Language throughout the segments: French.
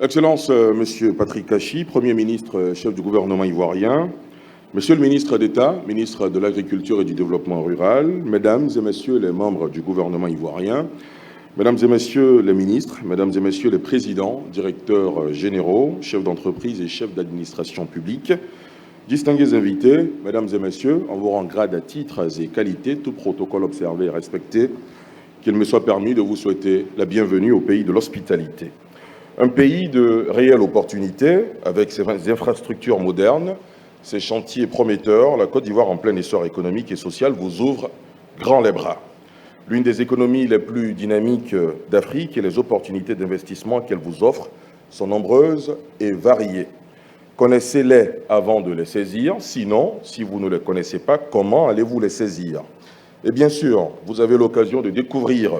Excellence, Monsieur Patrick Kachi, Premier ministre, chef du gouvernement ivoirien, Monsieur le ministre d'État, ministre de l'Agriculture et du Développement rural, Mesdames et Messieurs les membres du gouvernement ivoirien, Mesdames et Messieurs les ministres, Mesdames et Messieurs les présidents, directeurs généraux, chefs d'entreprise et chefs d'administration publique, distingués invités, Mesdames et Messieurs, en vous rend grade à titres et qualités, tout protocole observé et respecté, qu'il me soit permis de vous souhaiter la bienvenue au pays de l'hospitalité. Un pays de réelles opportunités, avec ses infrastructures modernes, ses chantiers prometteurs, la Côte d'Ivoire en plein essor économique et social vous ouvre grand les bras. L'une des économies les plus dynamiques d'Afrique et les opportunités d'investissement qu'elle vous offre sont nombreuses et variées. Connaissez-les avant de les saisir, sinon, si vous ne les connaissez pas, comment allez-vous les saisir? Et bien sûr, vous avez l'occasion de découvrir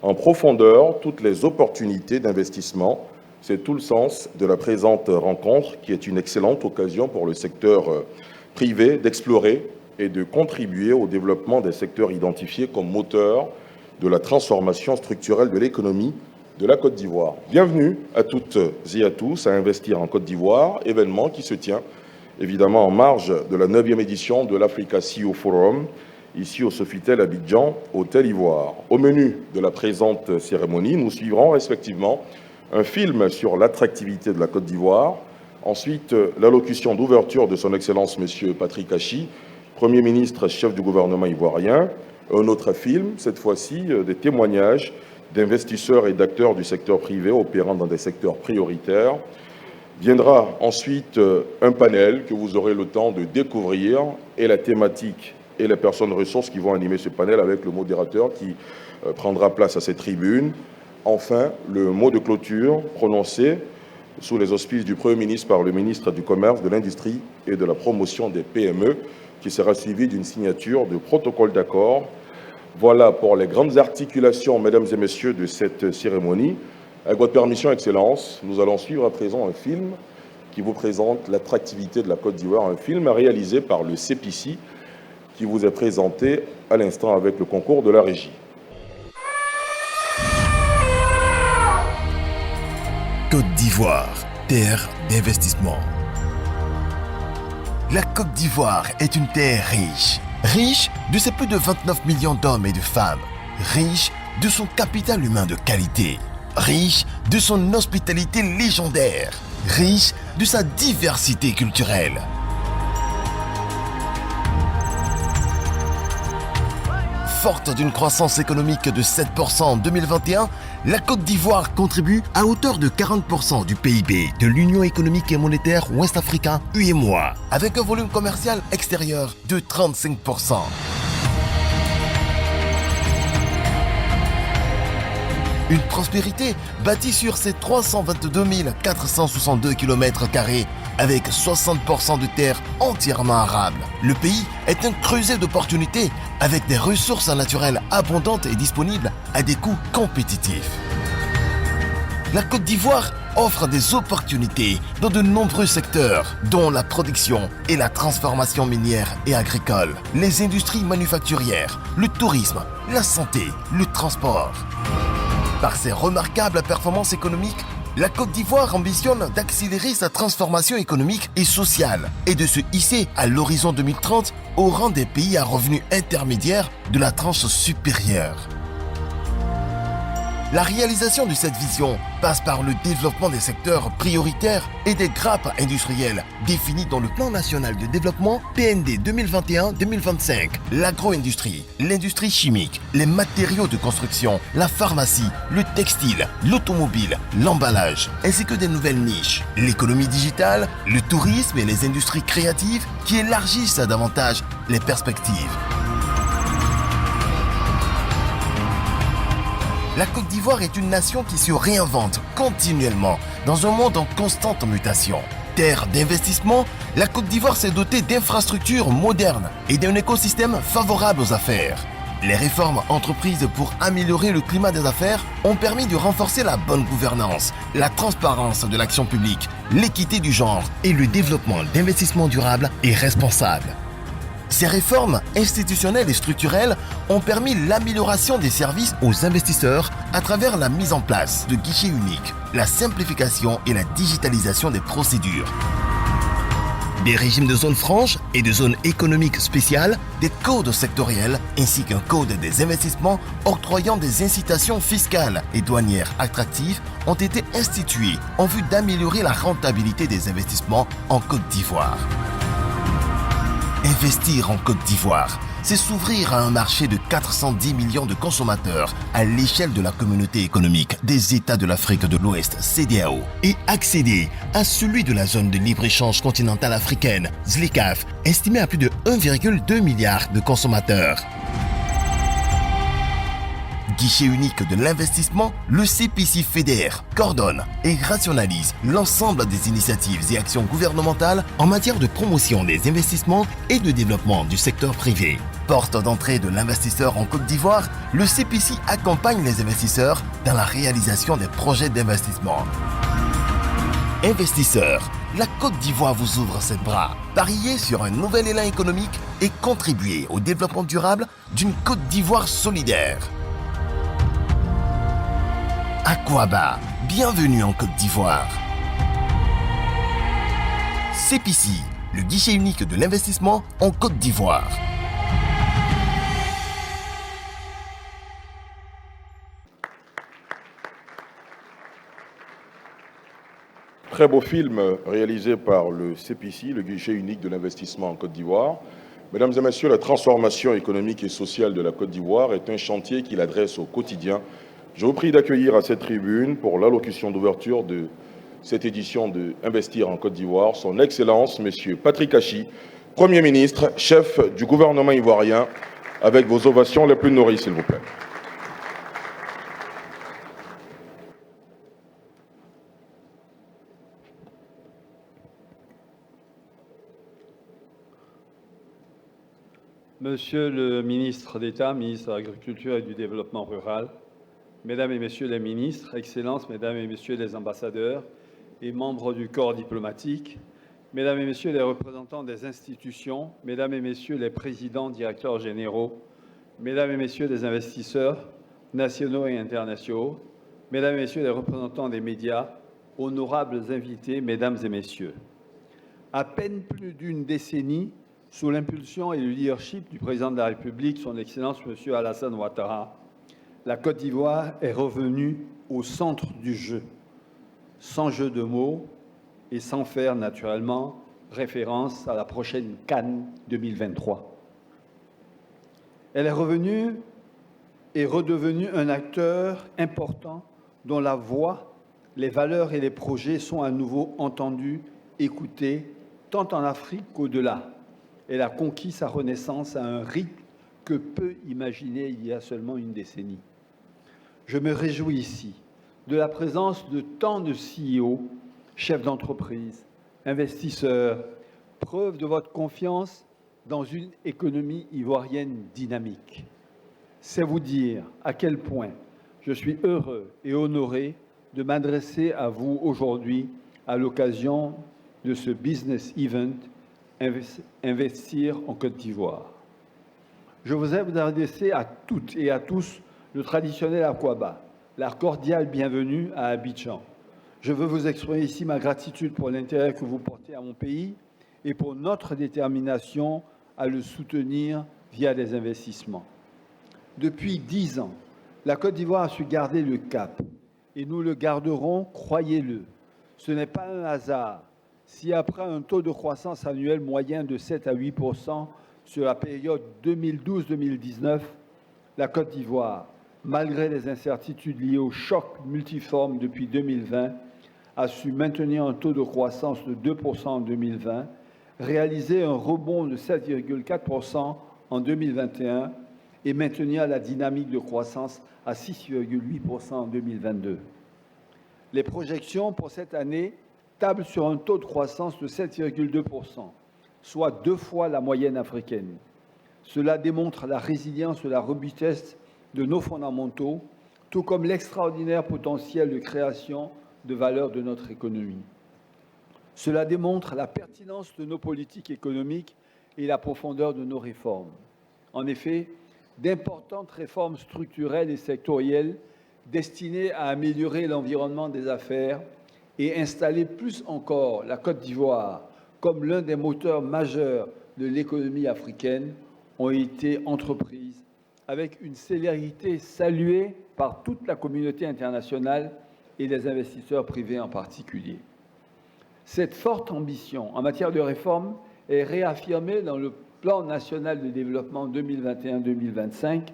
en profondeur toutes les opportunités d'investissement. C'est tout le sens de la présente rencontre qui est une excellente occasion pour le secteur privé d'explorer et de contribuer au développement des secteurs identifiés comme moteurs de la transformation structurelle de l'économie de la Côte d'Ivoire. Bienvenue à toutes et à tous à Investir en Côte d'Ivoire, événement qui se tient évidemment en marge de la 9e édition de l'Africa CEO Forum, ici au Sofitel Abidjan, Hôtel Ivoire. Au menu de la présente cérémonie, nous suivrons respectivement un film sur l'attractivité de la Côte d'Ivoire, ensuite l'allocution d'ouverture de son Excellence M. Patrick Kachi, Premier ministre, chef du gouvernement ivoirien, un autre film, cette fois-ci des témoignages d'investisseurs et d'acteurs du secteur privé opérant dans des secteurs prioritaires. Viendra ensuite un panel que vous aurez le temps de découvrir et la thématique et les personnes ressources qui vont animer ce panel avec le modérateur qui prendra place à cette tribune. Enfin, le mot de clôture prononcé sous les auspices du Premier ministre par le ministre du Commerce, de l'Industrie et de la Promotion des PME, qui sera suivi d'une signature de protocole d'accord. Voilà pour les grandes articulations, mesdames et messieurs, de cette cérémonie. Avec votre permission, Excellence, nous allons suivre à présent un film qui vous présente l'attractivité de la Côte d'Ivoire, un film réalisé par le CEPICI qui vous est présenté à l'instant avec le concours de la régie. Côte d'Ivoire, terre d'investissement. La Côte d'Ivoire est une terre riche. Riche de ses plus de 29 millions d'hommes et de femmes. Riche de son capital humain de qualité. Riche de son hospitalité légendaire. Riche de sa diversité culturelle. Forte d'une croissance économique de 7% en 2021, la Côte d'Ivoire contribue à hauteur de 40% du PIB de l'Union économique et monétaire ouest-africain UEMOA, avec un volume commercial extérieur de 35%. Une prospérité bâtie sur ses 322 462 km² avec 60% de terres entièrement arables. Le pays est un creuset d'opportunités avec des ressources naturelles abondantes et disponibles à des coûts compétitifs. La Côte d'Ivoire offre des opportunités dans de nombreux secteurs, dont la production et la transformation minière et agricole, les industries manufacturières, le tourisme, la santé, le transport. Par ses remarquables performances économiques, la Côte d'Ivoire ambitionne d'accélérer sa transformation économique et sociale et de se hisser à l'horizon 2030 au rang des pays à revenus intermédiaires de la tranche supérieure. La réalisation de cette vision passe par le développement des secteurs prioritaires et des grappes industrielles définies dans le Plan national de développement PND 2021-2025. L'agro-industrie, l'industrie chimique, les matériaux de construction, la pharmacie, le textile, l'automobile, l'emballage, ainsi que des nouvelles niches. L'économie digitale, le tourisme et les industries créatives qui élargissent davantage les perspectives. La Côte d'Ivoire est une nation qui se réinvente continuellement dans un monde en constante mutation. Terre d'investissement, la Côte d'Ivoire s'est dotée d'infrastructures modernes et d'un écosystème favorable aux affaires. Les réformes entreprises pour améliorer le climat des affaires ont permis de renforcer la bonne gouvernance, la transparence de l'action publique, l'équité du genre et le développement d'investissements durables et responsables. Ces réformes institutionnelles et structurelles ont permis l'amélioration des services aux investisseurs à travers la mise en place de guichets uniques, la simplification et la digitalisation des procédures. Des régimes de zones franches et de zones économiques spéciales, des codes sectoriels ainsi qu'un code des investissements octroyant des incitations fiscales et douanières attractives ont été institués en vue d'améliorer la rentabilité des investissements en Côte d'Ivoire. Investir en Côte d'Ivoire, c'est s'ouvrir à un marché de 410 millions de consommateurs à l'échelle de la communauté économique des États de l'Afrique de l'Ouest, CEDEAO, et accéder à celui de la zone de libre-échange continentale africaine, ZLECAf, estimé à plus de 1,2 milliard de consommateurs. Guichet unique de l'investissement, le CPC fédère, coordonne et rationalise l'ensemble des initiatives et actions gouvernementales en matière de promotion des investissements et de développement du secteur privé. Porte d'entrée de l'investisseur en Côte d'Ivoire, le CPC accompagne les investisseurs dans la réalisation des projets d'investissement. Investisseurs, la Côte d'Ivoire vous ouvre ses bras. Pariez sur un nouvel élan économique et contribuez au développement durable d'une Côte d'Ivoire solidaire. Aquaba, bienvenue en Côte d'Ivoire. CPC, le guichet unique de l'investissement en Côte d'Ivoire. Très beau film réalisé par le CPC, le guichet unique de l'investissement en Côte d'Ivoire. Mesdames et messieurs, la transformation économique et sociale de la Côte d'Ivoire est un chantier qu'il adresse au quotidien. Je vous prie d'accueillir à cette tribune pour l'allocution d'ouverture de cette édition de Investir en Côte d'Ivoire, son Excellence, Monsieur Patrick Kachy, Premier ministre, chef du gouvernement ivoirien, avec vos ovations les plus nourries, s'il vous plaît. Monsieur le ministre d'État, ministre de l'Agriculture et du Développement rural, Mesdames et Messieurs les ministres, Excellences, Mesdames et Messieurs les ambassadeurs et membres du corps diplomatique, Mesdames et Messieurs les représentants des institutions, Mesdames et Messieurs les présidents, directeurs généraux, Mesdames et Messieurs les investisseurs nationaux et internationaux, Mesdames et Messieurs les représentants des médias, honorables invités, Mesdames et Messieurs. À peine plus d'une décennie, sous l'impulsion et le leadership du Président de la République, son Excellence M. Alassane Ouattara, la Côte d'Ivoire est revenue au centre du jeu, sans jeu de mots et sans faire naturellement référence à la prochaine Cannes 2023. Elle est revenue et redevenue un acteur important dont la voix, les valeurs et les projets sont à nouveau entendus, écoutés, tant en Afrique qu'au-delà. Elle a conquis sa renaissance à un rythme que peu imaginer il y a seulement une décennie. Je me réjouis ici de la présence de tant de CEO, chefs d'entreprise, investisseurs, preuve de votre confiance dans une économie ivoirienne dynamique. C'est vous dire à quel point je suis heureux et honoré de m'adresser à vous aujourd'hui à l'occasion de ce business event Investir en Côte d'Ivoire. Je vous invite à adresser à toutes et à tous le traditionnel Aquaba, la cordiale bienvenue à Abidjan. Je veux vous exprimer ici ma gratitude pour l'intérêt que vous portez à mon pays et pour notre détermination à le soutenir via des investissements. Depuis 10 ans, la Côte d'Ivoire a su garder le cap et nous le garderons, croyez-le. Ce n'est pas un hasard si après un taux de croissance annuel moyen de 7 à 8% sur la période 2012-2019, la Côte d'Ivoire, malgré les incertitudes liées au choc multiforme depuis 2020, a su maintenir un taux de croissance de 2% en 2020, réaliser un rebond de 7,4% en 2021 et maintenir la dynamique de croissance à 6,8% en 2022. Les projections pour cette année tablent sur un taux de croissance de 7,2%, soit 2 fois la moyenne africaine. Cela démontre la résilience et la robustesse de nos fondamentaux, tout comme l'extraordinaire potentiel de création de valeur de notre économie. Cela démontre la pertinence de nos politiques économiques et la profondeur de nos réformes. En effet, d'importantes réformes structurelles et sectorielles destinées à améliorer l'environnement des affaires et installer plus encore la Côte d'Ivoire comme l'un des moteurs majeurs de l'économie africaine ont été entreprises avec une célérité saluée par toute la communauté internationale et les investisseurs privés en particulier. Cette forte ambition en matière de réforme est réaffirmée dans le Plan national de développement 2021-2025,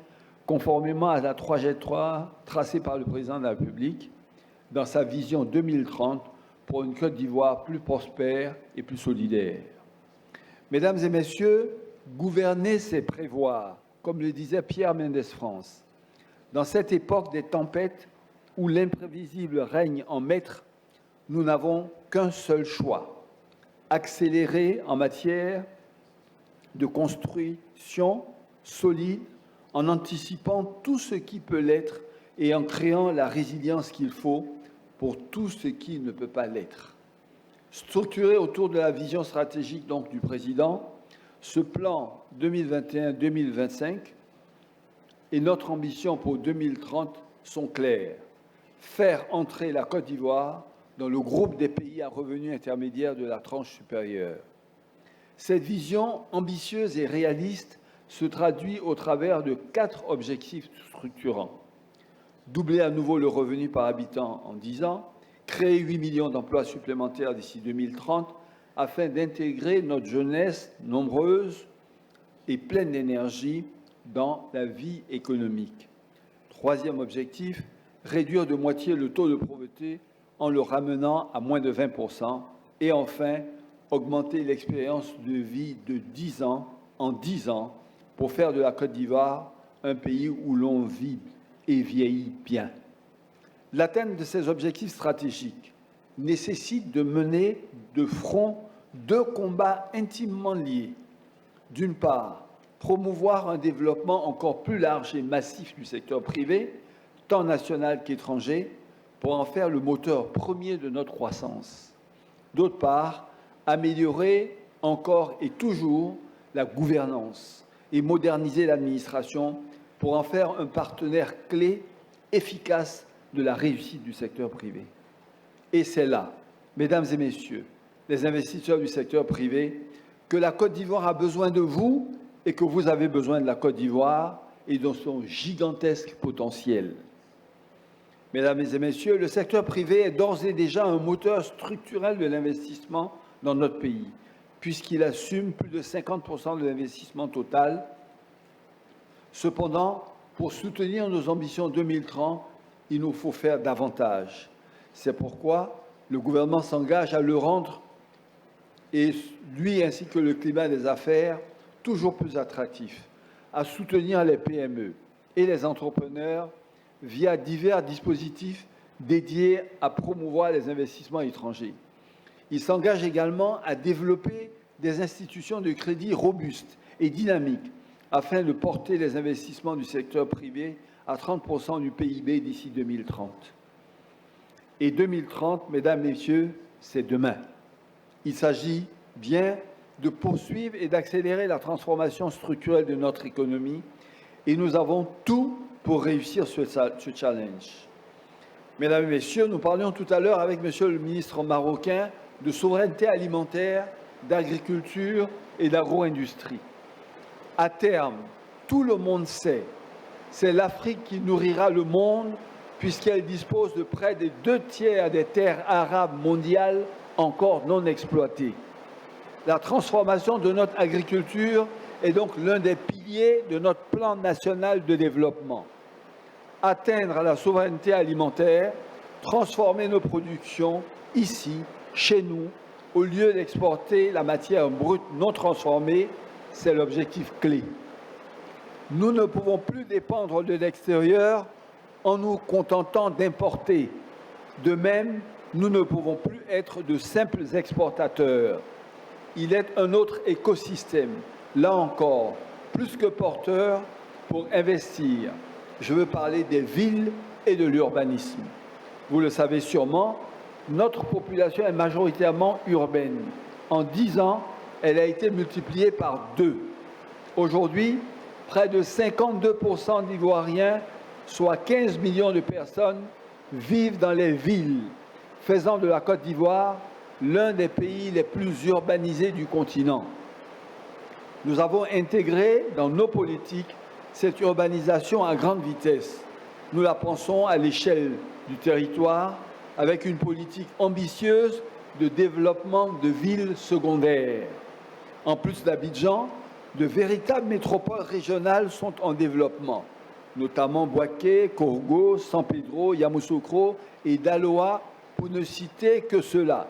conformément à la trajectoire tracée par le Président de la République dans sa vision 2030 pour une Côte d'Ivoire plus prospère et plus solidaire. Mesdames et messieurs, gouverner, c'est prévoir, comme le disait Pierre Mendès France. Dans cette époque des tempêtes où l'imprévisible règne en maître, nous n'avons qu'un seul choix: accélérer en matière de construction solide, en anticipant tout ce qui peut l'être et en créant la résilience qu'il faut pour tout ce qui ne peut pas l'être. Structuré autour de la vision stratégique donc, du Président, ce plan 2021-2025 et notre ambition pour 2030 sont clairs. Faire entrer la Côte d'Ivoire dans le groupe des pays à revenus intermédiaires de la tranche supérieure. Cette vision ambitieuse et réaliste se traduit au travers de 4 objectifs structurants. Doubler à nouveau le revenu par habitant en 10 ans, créer 8 millions d'emplois supplémentaires d'ici 2030 afin d'intégrer notre jeunesse nombreuse et pleine d'énergie dans la vie économique. Troisième objectif, réduire de moitié le taux de pauvreté en le ramenant à moins de 20%. Et enfin, augmenter l'expérience de vie de 10 ans en 10 ans pour faire de la Côte d'Ivoire un pays où l'on vit et vieillit bien. L'atteinte de ces objectifs stratégiques nécessite de mener de front 2 combats intimement liés. D'une part, promouvoir un développement encore plus large et massif du secteur privé, tant national qu'étranger, pour en faire le moteur premier de notre croissance. D'autre part, améliorer encore et toujours la gouvernance et moderniser l'administration pour en faire un partenaire clé, efficace de la réussite du secteur privé. Et c'est là, mesdames et messieurs, les investisseurs du secteur privé, que la Côte d'Ivoire a besoin de vous et que vous avez besoin de la Côte d'Ivoire et de son gigantesque potentiel. Mesdames et messieurs, le secteur privé est d'ores et déjà un moteur structurel de l'investissement dans notre pays, puisqu'il assume plus de 50% de l'investissement total. Cependant, pour soutenir nos ambitions 2030, il nous faut faire davantage. C'est pourquoi le gouvernement s'engage à le rendre, et lui ainsi que le climat des affaires, toujours plus attractif, à soutenir les PME et les entrepreneurs via divers dispositifs dédiés à promouvoir les investissements étrangers. Il s'engage également à développer des institutions de crédit robustes et dynamiques afin de porter les investissements du secteur privé à 30% du PIB d'ici 2030. Et 2030, mesdames, messieurs, c'est demain. Il s'agit bien de poursuivre et d'accélérer la transformation structurelle de notre économie et nous avons tout pour réussir ce challenge. Mesdames et messieurs, nous parlions tout à l'heure avec monsieur le ministre marocain de souveraineté alimentaire, d'agriculture et d'agro-industrie. À terme, tout le monde sait, c'est l'Afrique qui nourrira le monde puisqu'elle dispose de près de 2/3 des terres arables mondiales encore non exploitées. La transformation de notre agriculture est donc l'un des piliers de notre plan national de développement. Atteindre la souveraineté alimentaire, transformer nos productions ici, chez nous, au lieu d'exporter la matière brute non transformée, c'est l'objectif clé. Nous ne pouvons plus dépendre de l'extérieur en nous contentant d'importer. De même, nous ne pouvons plus être de simples exportateurs. Il est un autre écosystème, là encore, plus que porteur pour investir. Je veux parler des villes et de l'urbanisme. Vous le savez sûrement, notre population est majoritairement urbaine. En 10 ans, elle a été multipliée par 2. Aujourd'hui, près de 52% d'Ivoiriens, soit 15 millions de personnes, vivent dans les villes, faisant de la Côte d'Ivoire l'un des pays les plus urbanisés du continent. Nous avons intégré dans nos politiques cette urbanisation à grande vitesse. Nous la pensons à l'échelle du territoire avec une politique ambitieuse de développement de villes secondaires. En plus d'Abidjan, de véritables métropoles régionales sont en développement, notamment Bouaké, Korgo, San Pedro, Yamoussoukro et Daloa, pour ne citer que ceux-là.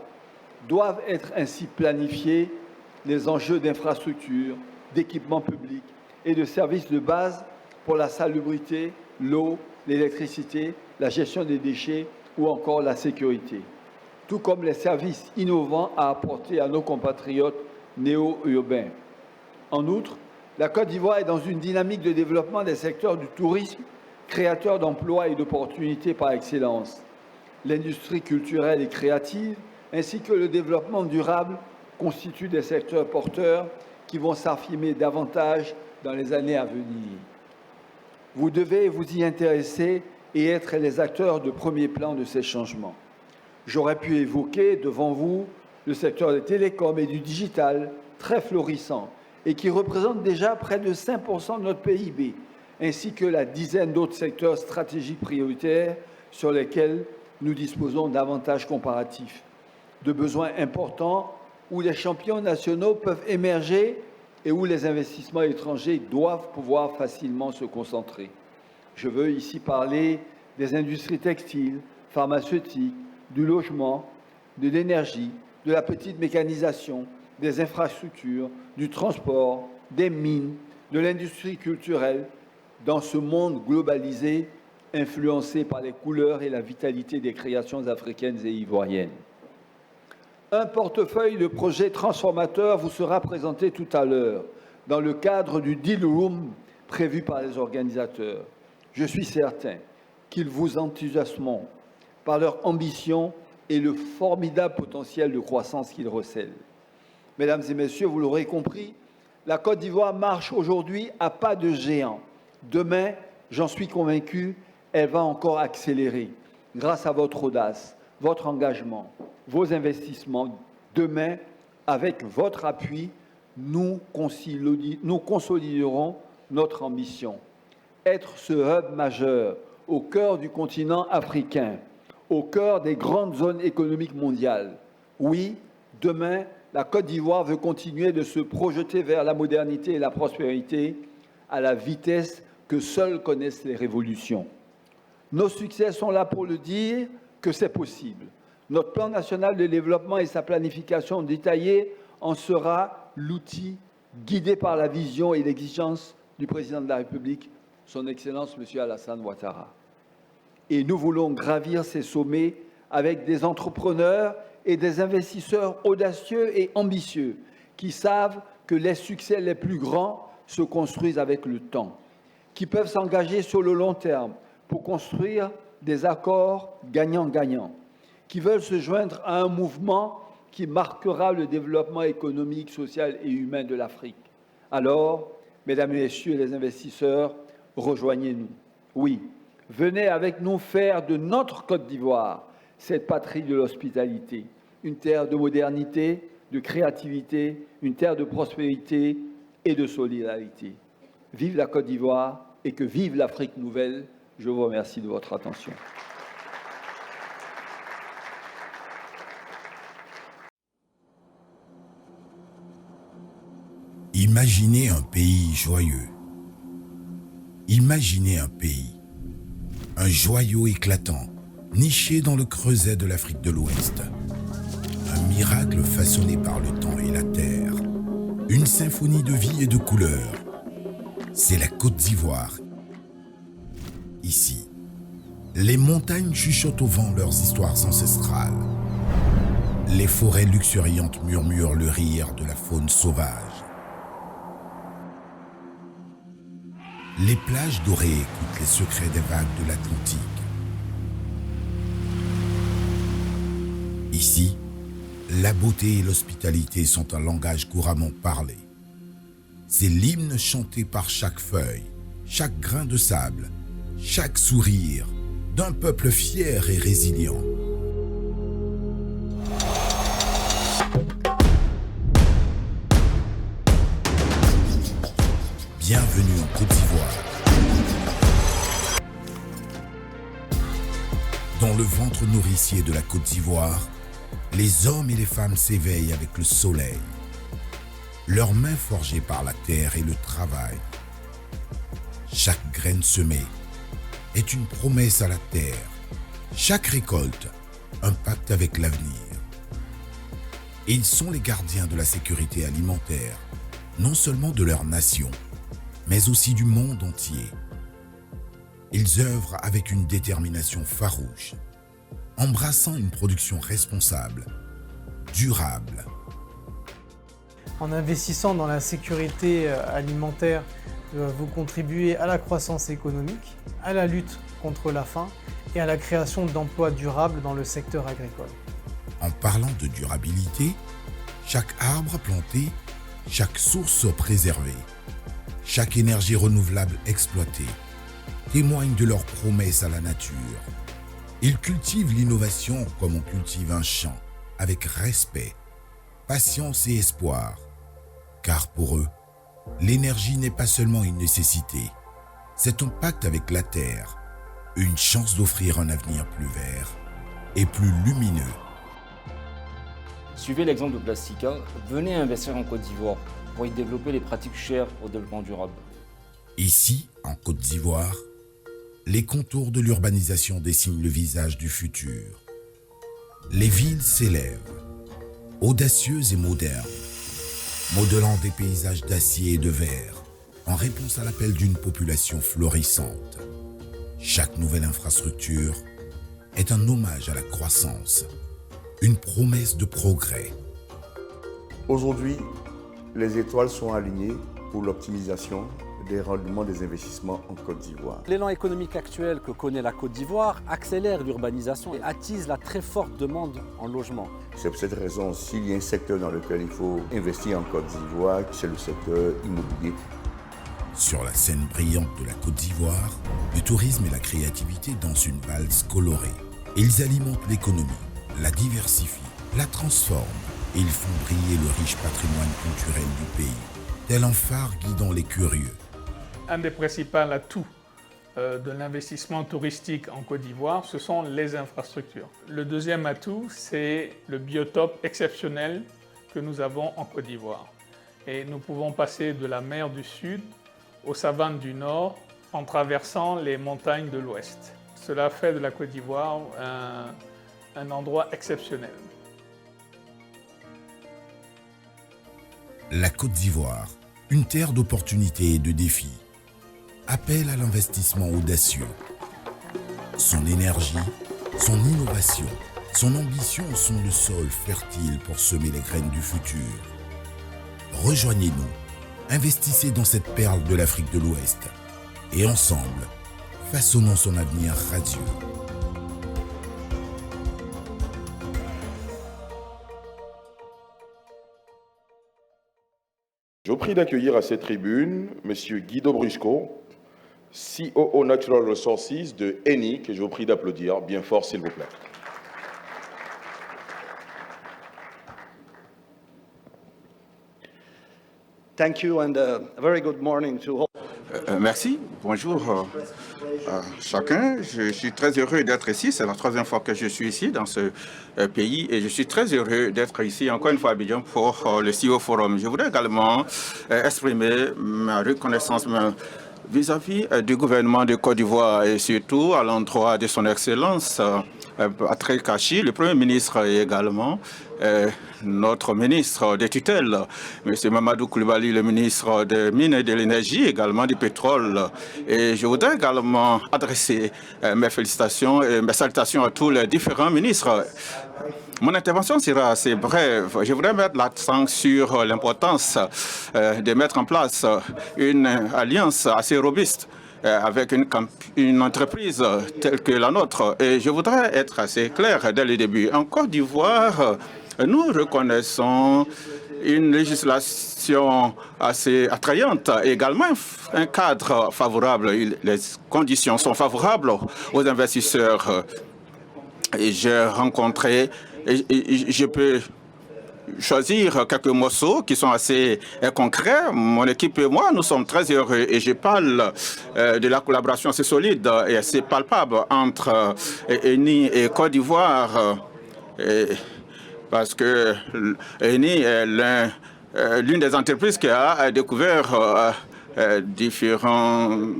Doivent être ainsi planifiés les enjeux d'infrastructures, d'équipements publics et de services de base pour la salubrité, l'eau, l'électricité, la gestion des déchets ou encore la sécurité, tout comme les services innovants à apporter à nos compatriotes néo-urbains. En outre, la Côte d'Ivoire est dans une dynamique de développement des secteurs du tourisme, créateur d'emplois et d'opportunités par excellence. L'industrie culturelle et créative, ainsi que le développement durable, constituent des secteurs porteurs qui vont s'affirmer davantage dans les années à venir. Vous devez vous y intéresser et être les acteurs de premier plan de ces changements. J'aurais pu évoquer devant vous le secteur des télécoms et du digital, très florissant, et qui représente déjà près de 5% de notre PIB, ainsi que la dizaine d'autres secteurs stratégiques prioritaires sur lesquels nous disposons d'avantages comparatifs, de besoins importants où les champions nationaux peuvent émerger et où les investissements étrangers doivent pouvoir facilement se concentrer. Je veux ici parler des industries textiles, pharmaceutiques, du logement, de l'énergie, de la petite mécanisation, des infrastructures, du transport, des mines, de l'industrie culturelle, dans ce monde globalisé, influencé par les couleurs et la vitalité des créations africaines et ivoiriennes. Un portefeuille de projets transformateurs vous sera présenté tout à l'heure dans le cadre du Deal Room prévu par les organisateurs. Je suis certain qu'ils vous enthousiasmeront par leur ambition et le formidable potentiel de croissance qu'ils recèlent. Mesdames et messieurs, vous l'aurez compris, la Côte d'Ivoire marche aujourd'hui à pas de géant. Demain, j'en suis convaincu, elle va encore accélérer grâce à votre audace, votre engagement, vos investissements. Demain, avec votre appui, nous consoliderons notre ambition. Être ce hub majeur au cœur du continent africain, au cœur des grandes zones économiques mondiales. Oui, demain, la Côte d'Ivoire veut continuer de se projeter vers la modernité et la prospérité à la vitesse que seules connaissent les révolutions. Nos succès sont là pour le dire que c'est possible. Notre plan national de développement et sa planification détaillée en sera l'outil guidé par la vision et l'exigence du président de la République, son Excellence M. Alassane Ouattara. Et nous voulons gravir ces sommets avec des entrepreneurs et des investisseurs audacieux et ambitieux qui savent que les succès les plus grands se construisent avec le temps, qui peuvent s'engager sur le long terme pour construire des accords gagnant-gagnant, qui veulent se joindre à un mouvement qui marquera le développement économique, social et humain de l'Afrique. Alors, mesdames et messieurs les investisseurs, rejoignez-nous. Oui, venez avec nous faire de notre Côte d'Ivoire cette patrie de l'hospitalité, une terre de modernité, de créativité, une terre de prospérité et de solidarité. Vive la Côte d'Ivoire et que vive l'Afrique nouvelle. Je vous remercie de votre attention. Imaginez un pays joyeux. Imaginez un pays, un joyau éclatant, niché dans le creuset de l'Afrique de l'Ouest. Un miracle façonné par le temps et la terre. Une symphonie de vie et de couleurs. C'est la Côte d'Ivoire. Ici, les montagnes chuchotent au vent leurs histoires ancestrales. Les forêts luxuriantes murmurent le rire de la faune sauvage. Les plages dorées écoutent les secrets des vagues de l'Atlantique. Ici, La beauté et l'hospitalité sont un langage couramment parlé. C'est l'hymne chanté par chaque feuille, chaque grain de sable, chaque sourire d'un peuple fier et résilient. Bienvenue en Côte d'Ivoire. Dans le ventre nourricier de la Côte d'Ivoire, les hommes et les femmes s'éveillent avec le soleil. Leurs mains forgées par la terre et le travail. Chaque graine semée est une promesse à la terre. Chaque récolte, un pacte avec l'avenir. Ils sont les gardiens de la sécurité alimentaire, non seulement de leur nation, mais aussi du monde entier. Ils œuvrent avec une détermination farouche, embrassant une production responsable, durable. En investissant dans la sécurité alimentaire, vous contribuez à la croissance économique, à la lutte contre la faim et à la création d'emplois durables dans le secteur agricole. En parlant de durabilité, chaque arbre planté, chaque source préservée, chaque énergie renouvelable exploitée témoignent de leur promesse à la nature. Ils cultivent l'innovation comme on cultive un champ, avec respect, patience et espoir. Car pour eux, l'énergie n'est pas seulement une nécessité, c'est un pacte avec la terre, une chance d'offrir un avenir plus vert et plus lumineux. Suivez l'exemple de Plastica, venez investir en Côte d'Ivoire pour y développer les pratiques chères au développement durable. Ici, en Côte d'Ivoire, les contours de l'urbanisation dessinent le visage du futur. Les villes s'élèvent, audacieuses et modernes, modelant des paysages d'acier et de verre en réponse à l'appel d'une population florissante. Chaque nouvelle infrastructure est un hommage à la croissance, une promesse de progrès. Aujourd'hui, les étoiles sont alignées pour l'optimisation des rendements des investissements en Côte d'Ivoire. L'élan économique actuel que connaît la Côte d'Ivoire accélère l'urbanisation et attise la très forte demande en logement. C'est pour cette raison, s'il y a un secteur dans lequel il faut investir en Côte d'Ivoire, c'est le secteur immobilier. Sur la scène brillante de la Côte d'Ivoire, le tourisme et la créativité dansent une valse colorée. Ils alimentent l'économie, la diversifient, la transforment et ils font briller le riche patrimoine culturel du pays, tel un phare guidant les curieux. Un des principaux atouts de l'investissement touristique en Côte d'Ivoire, ce sont les infrastructures. Le deuxième atout, c'est le biotope exceptionnel que nous avons en Côte d'Ivoire. Et nous pouvons passer de la mer du Sud aux savanes du Nord en traversant les montagnes de l'Ouest. Cela fait de la Côte d'Ivoire un endroit exceptionnel. La Côte d'Ivoire, une terre d'opportunités et de défis, appelle à l'investissement audacieux. Son énergie, son innovation, son ambition sont le sol fertile pour semer les graines du futur. Rejoignez-nous, investissez dans cette perle de l'Afrique de l'Ouest et ensemble, façonnons son avenir radieux. Je vous prie d'accueillir à cette tribune M. Guido Brusco, COO Natural Resources de Eni, que je vous prie d'applaudir bien fort, s'il vous plaît. Thank you and a very good morning to all. Merci, bonjour à chacun. Je suis très heureux d'être ici. C'est la troisième fois que je suis ici dans ce pays et je suis très heureux d'être ici encore une fois à Abidjan pour le CEO Forum. Je voudrais également exprimer ma reconnaissance vis-à-vis du gouvernement de Côte d'Ivoire et surtout à l'endroit de son Excellence Patrick Kachis, le Premier ministre et également notre ministre des tutelles, M. Mamadou Koulibaly, le ministre des Mines et de l'Énergie, également du pétrole. Et je voudrais également adresser mes félicitations et mes salutations à tous les différents ministres. Mon intervention sera assez brève. Je voudrais mettre l'accent sur l'importance de mettre en place une alliance assez robuste avec une entreprise telle que la nôtre. Et je voudrais être assez clair dès le début. En Côte d'Ivoire, nous reconnaissons une législation assez attrayante, également un cadre favorable. Les conditions sont favorables aux investisseurs. Et j'ai rencontré, et je peux choisir quelques morceaux qui sont assez concrets. Mon équipe et moi, nous sommes très heureux et je parle de la collaboration assez solide et assez palpable entre ENI et Côte d'Ivoire. Parce que ENI est l'une des entreprises qui a découvert différentes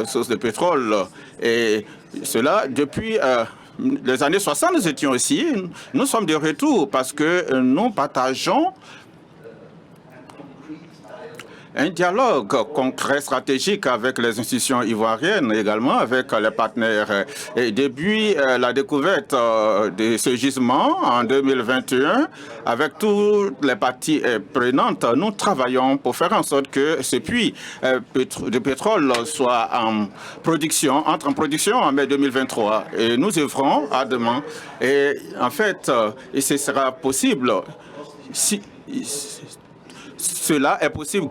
sources de pétrole. Et cela, depuis les années 60, nous étions ici. Nous sommes de retour parce que nous partageons un dialogue concret stratégique avec les institutions ivoiriennes, également avec les partenaires. Et depuis la découverte de ce gisement en 2021, avec toutes les parties prenantes, nous travaillons pour faire en sorte que ce puits de pétrole soit entre en production en mai 2023. Et nous œuvrons ardemment. Et en fait, ce sera possible si cela est possible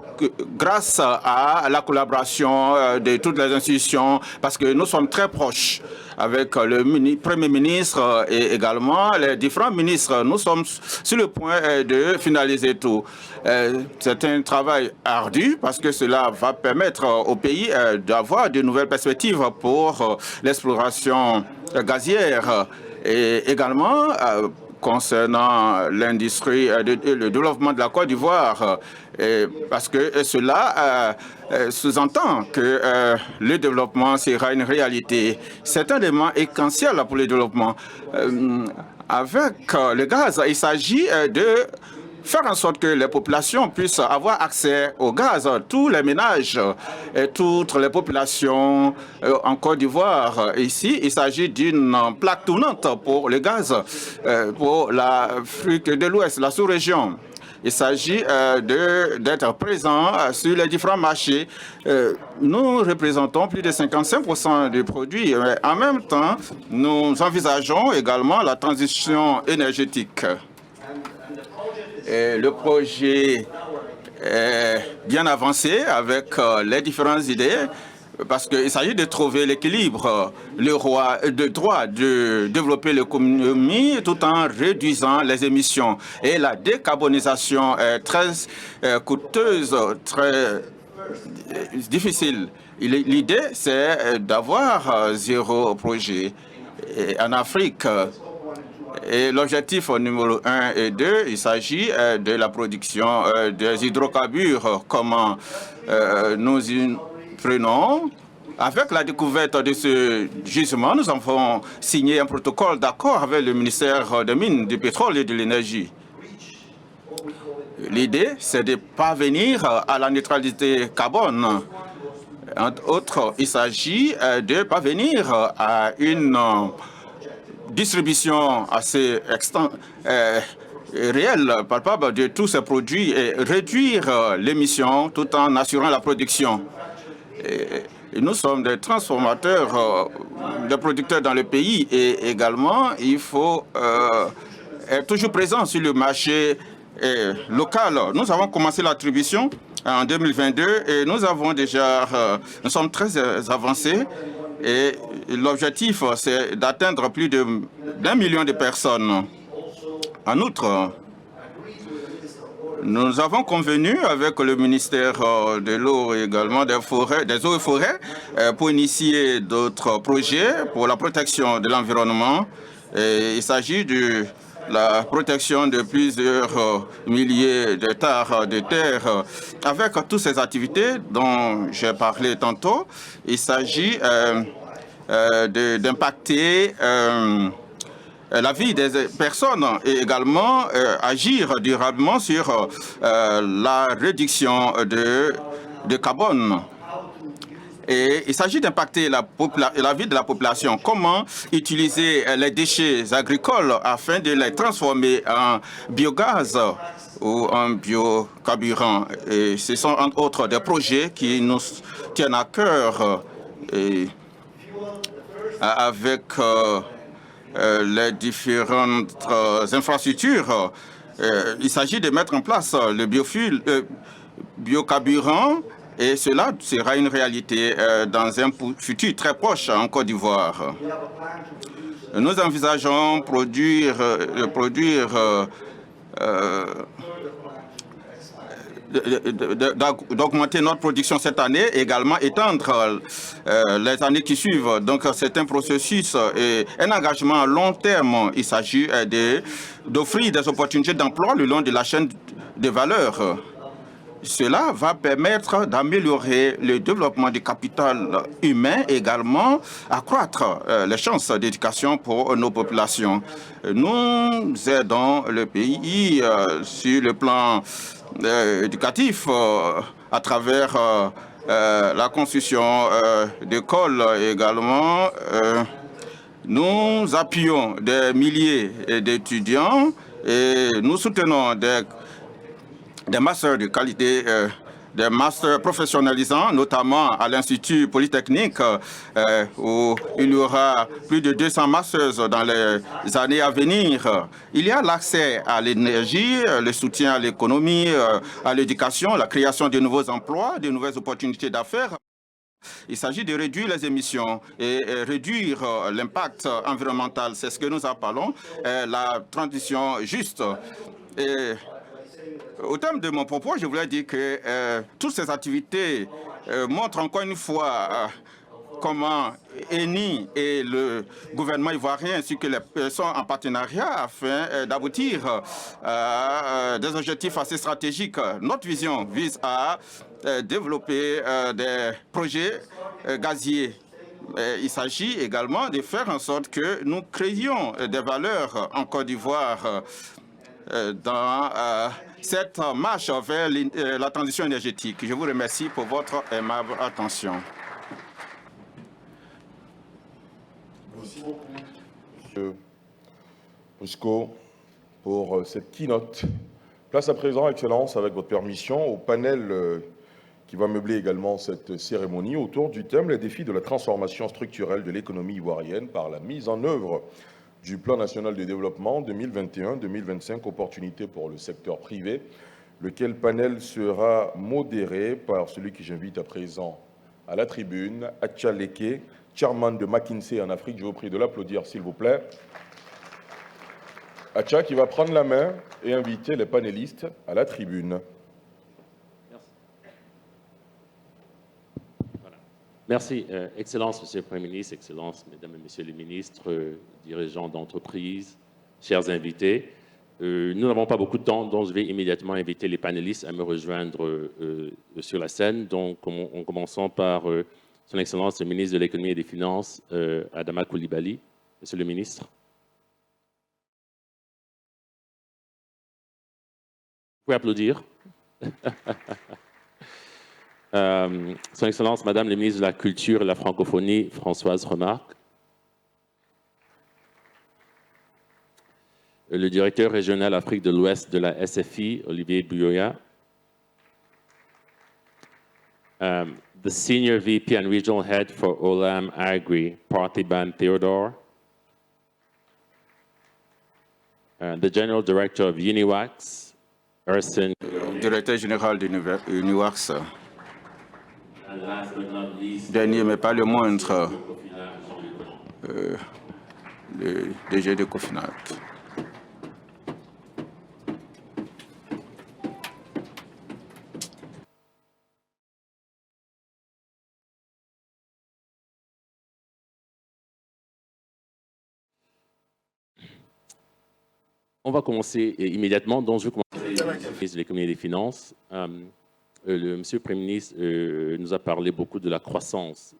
grâce à la collaboration de toutes les institutions, parce que nous sommes très proches avec le Premier ministre et également les différents ministres. Nous sommes sur le point de finaliser tout. C'est un travail ardu parce que cela va permettre au pays d'avoir de nouvelles perspectives pour l'exploration gazière et également concernant l'industrie et le développement de la Côte d'Ivoire, parce que cela sous-entend que le développement sera une réalité. C'est un élément essentiel pour le développement. Avec le gaz, il s'agit de faire en sorte que les populations puissent avoir accès au gaz. Tous les ménages et toutes les populations en Côte d'Ivoire. Ici, il s'agit d'une plaque tournante pour le gaz, pour l'Afrique de l'Ouest, la sous-région. Il s'agit d'être présent sur les différents marchés. Nous représentons plus de 55% des produits. Mais en même temps, nous envisageons également la transition énergétique. Et le projet est bien avancé avec les différentes idées parce qu'il s'agit de trouver l'équilibre, le droit de développer l'économie tout en réduisant les émissions. Et la décarbonisation est très coûteuse, très difficile. L'idée, c'est d'avoir zéro projet. Et en Afrique, et l'objectif numéro 1 et 2, il s'agit de la production des hydrocarbures. Comment nous y prenons? Avec la découverte de ce gisement, nous avons signé un protocole d'accord avec le ministère des Mines, du Pétrole et de l'Énergie. L'idée, c'est de parvenir à la neutralité carbone. Entre autres, il s'agit de parvenir à une distribution assez réelle, palpable de tous ces produits et réduire l'émission tout en assurant la production. Et nous sommes des transformateurs, des producteurs dans le pays et également il faut être toujours présent sur le marché local. Nous avons commencé l'attribution en 2022 et nous sommes très avancés. Et l'objectif, c'est d'atteindre plus d'1 million de personnes. En outre, nous avons convenu avec le ministère de l'eau et également des eaux et forêts pour initier d'autres projets pour la protection de l'environnement. Il s'agit de la protection de plusieurs milliers d'hectares de terre. Avec toutes ces activités dont j'ai parlé tantôt, il s'agit d'impacter la vie des personnes et également agir durablement sur la réduction de carbone. Et il s'agit d'impacter la vie de la population. Comment utiliser les déchets agricoles afin de les transformer en biogaz ou en biocarburant. Et ce sont entre autres des projets qui nous tiennent à cœur avec les différentes infrastructures il s'agit de mettre en place le biocarburant, et cela sera une réalité dans un futur très proche en Côte d'Ivoire. Nous envisageons d'augmenter notre production cette année, également étendre les années qui suivent. Donc c'est un processus et un engagement à long terme. Il s'agit d'offrir des opportunités d'emploi le long de la chaîne de valeur. Cela va permettre d'améliorer le développement du capital humain et également accroître les chances d'éducation pour nos populations. Nous aidons le pays sur le plan éducatif à travers la construction d'écoles également. Nous appuyons des milliers d'étudiants et nous soutenons des masters de qualité, des masters professionnalisants, notamment à l'Institut Polytechnique, où il y aura plus de 200 masters dans les années à venir. Il y a l'accès à l'énergie, le soutien à l'économie, à l'éducation, la création de nouveaux emplois, de nouvelles opportunités d'affaires. Il s'agit de réduire les émissions et réduire l'impact environnemental. C'est ce que nous appelons la transition juste. Et au terme de mon propos, je voulais dire que toutes ces activités montrent encore une fois comment ENI et le gouvernement ivoirien ainsi que les personnes en partenariat afin d'aboutir à des objectifs assez stratégiques. Notre vision vise à développer des projets gaziers. Il s'agit également de faire en sorte que nous créions des valeurs en Côte d'Ivoire dans cette marche vers la transition énergétique. Je vous remercie pour votre aimable attention. Merci beaucoup, M. Briscoe, pour cette keynote. Place à présent, Excellence, avec votre permission, au panel qui va meubler également cette cérémonie autour du thème « Les défis de la transformation structurelle de l'économie ivoirienne par la mise en œuvre du Plan national de développement 2021-2025, opportunités pour le secteur privé », lequel panel sera modéré par celui que j'invite à présent à la tribune, Acha Leke, chairman de McKinsey en Afrique. Je vous prie de l'applaudir, s'il vous plaît. Acha qui va prendre la main et inviter les panélistes à la tribune. Merci. Excellence, Monsieur le Premier ministre, Excellence, Mesdames et Messieurs les ministres, dirigeants d'entreprise, chers invités. Nous n'avons pas beaucoup de temps, donc je vais immédiatement inviter les panélistes à me rejoindre sur la scène. Donc, en commençant par Son Excellence le ministre de l'Économie et des Finances, Adama Coulibaly. Monsieur le ministre. Vous pouvez applaudir. Son Excellence, Madame la ministre de la Culture et de la Francophonie, Françoise Remarque. Le directeur régional Afrique de l'Ouest de la SFI, Olivier Buyoya. The Senior VP and Regional Head for Olam Agri, Parthiban Theodore. The General Director of Uniwax, Ersin. Directeur général d'Uniwax. Dernier, mais pas le moindre, le DG de Cofinat. On va commencer immédiatement. Donc, je vais commencer avec le ministre de l'Économie et des Finances. Monsieur le Premier ministre nous a parlé beaucoup de la croissance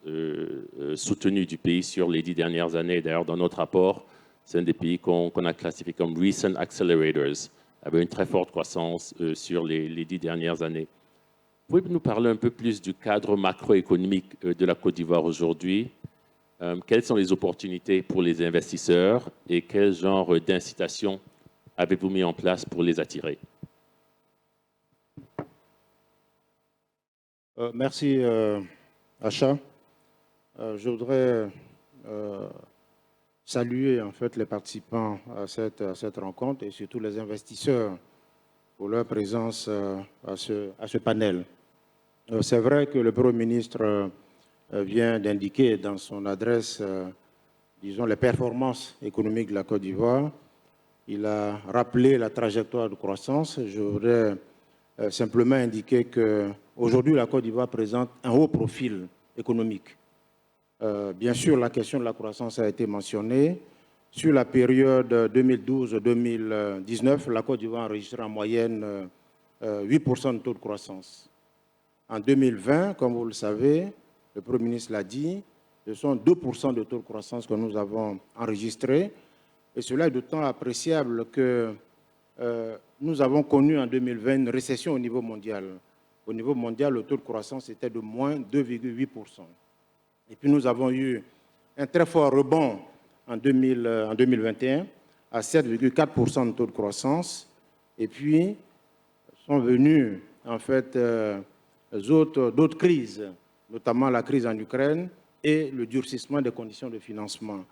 soutenue du pays sur les 10 dernières années. D'ailleurs, dans notre rapport, c'est un des pays qu'on a classifié comme Recent Accelerators, avec une très forte croissance sur les 10 dernières années. Pouvez-vous nous parler un peu plus du cadre macroéconomique de la Côte d'Ivoire aujourd'hui? Quelles sont les opportunités pour les investisseurs et quel genre d'incitation avez-vous mis en place pour les attirer? Merci, Acha. Je voudrais saluer en fait les participants à cette rencontre et surtout les investisseurs pour leur présence à ce panel. C'est vrai que le Premier ministre vient d'indiquer dans son adresse, disons, les performances économiques de la Côte d'Ivoire. Il a rappelé la trajectoire de croissance. Je voudrais simplement indiquer qu'aujourd'hui, la Côte d'Ivoire présente un haut profil économique. Bien sûr, la question de la croissance a été mentionnée. Sur la période 2012-2019, la Côte d'Ivoire a enregistré en moyenne 8% de taux de croissance. En 2020, comme vous le savez, le Premier ministre l'a dit, ce sont 2% de taux de croissance que nous avons enregistré. Et cela est d'autant appréciable que nous avons connu en 2020 une récession au niveau mondial. Au niveau mondial, le taux de croissance était de moins 2,8%. Et puis nous avons eu un très fort rebond en 2021 à 7,4% de taux de croissance. Et puis sont venues en fait d'autres crises, notamment la crise en Ukraine et le durcissement des conditions de financement.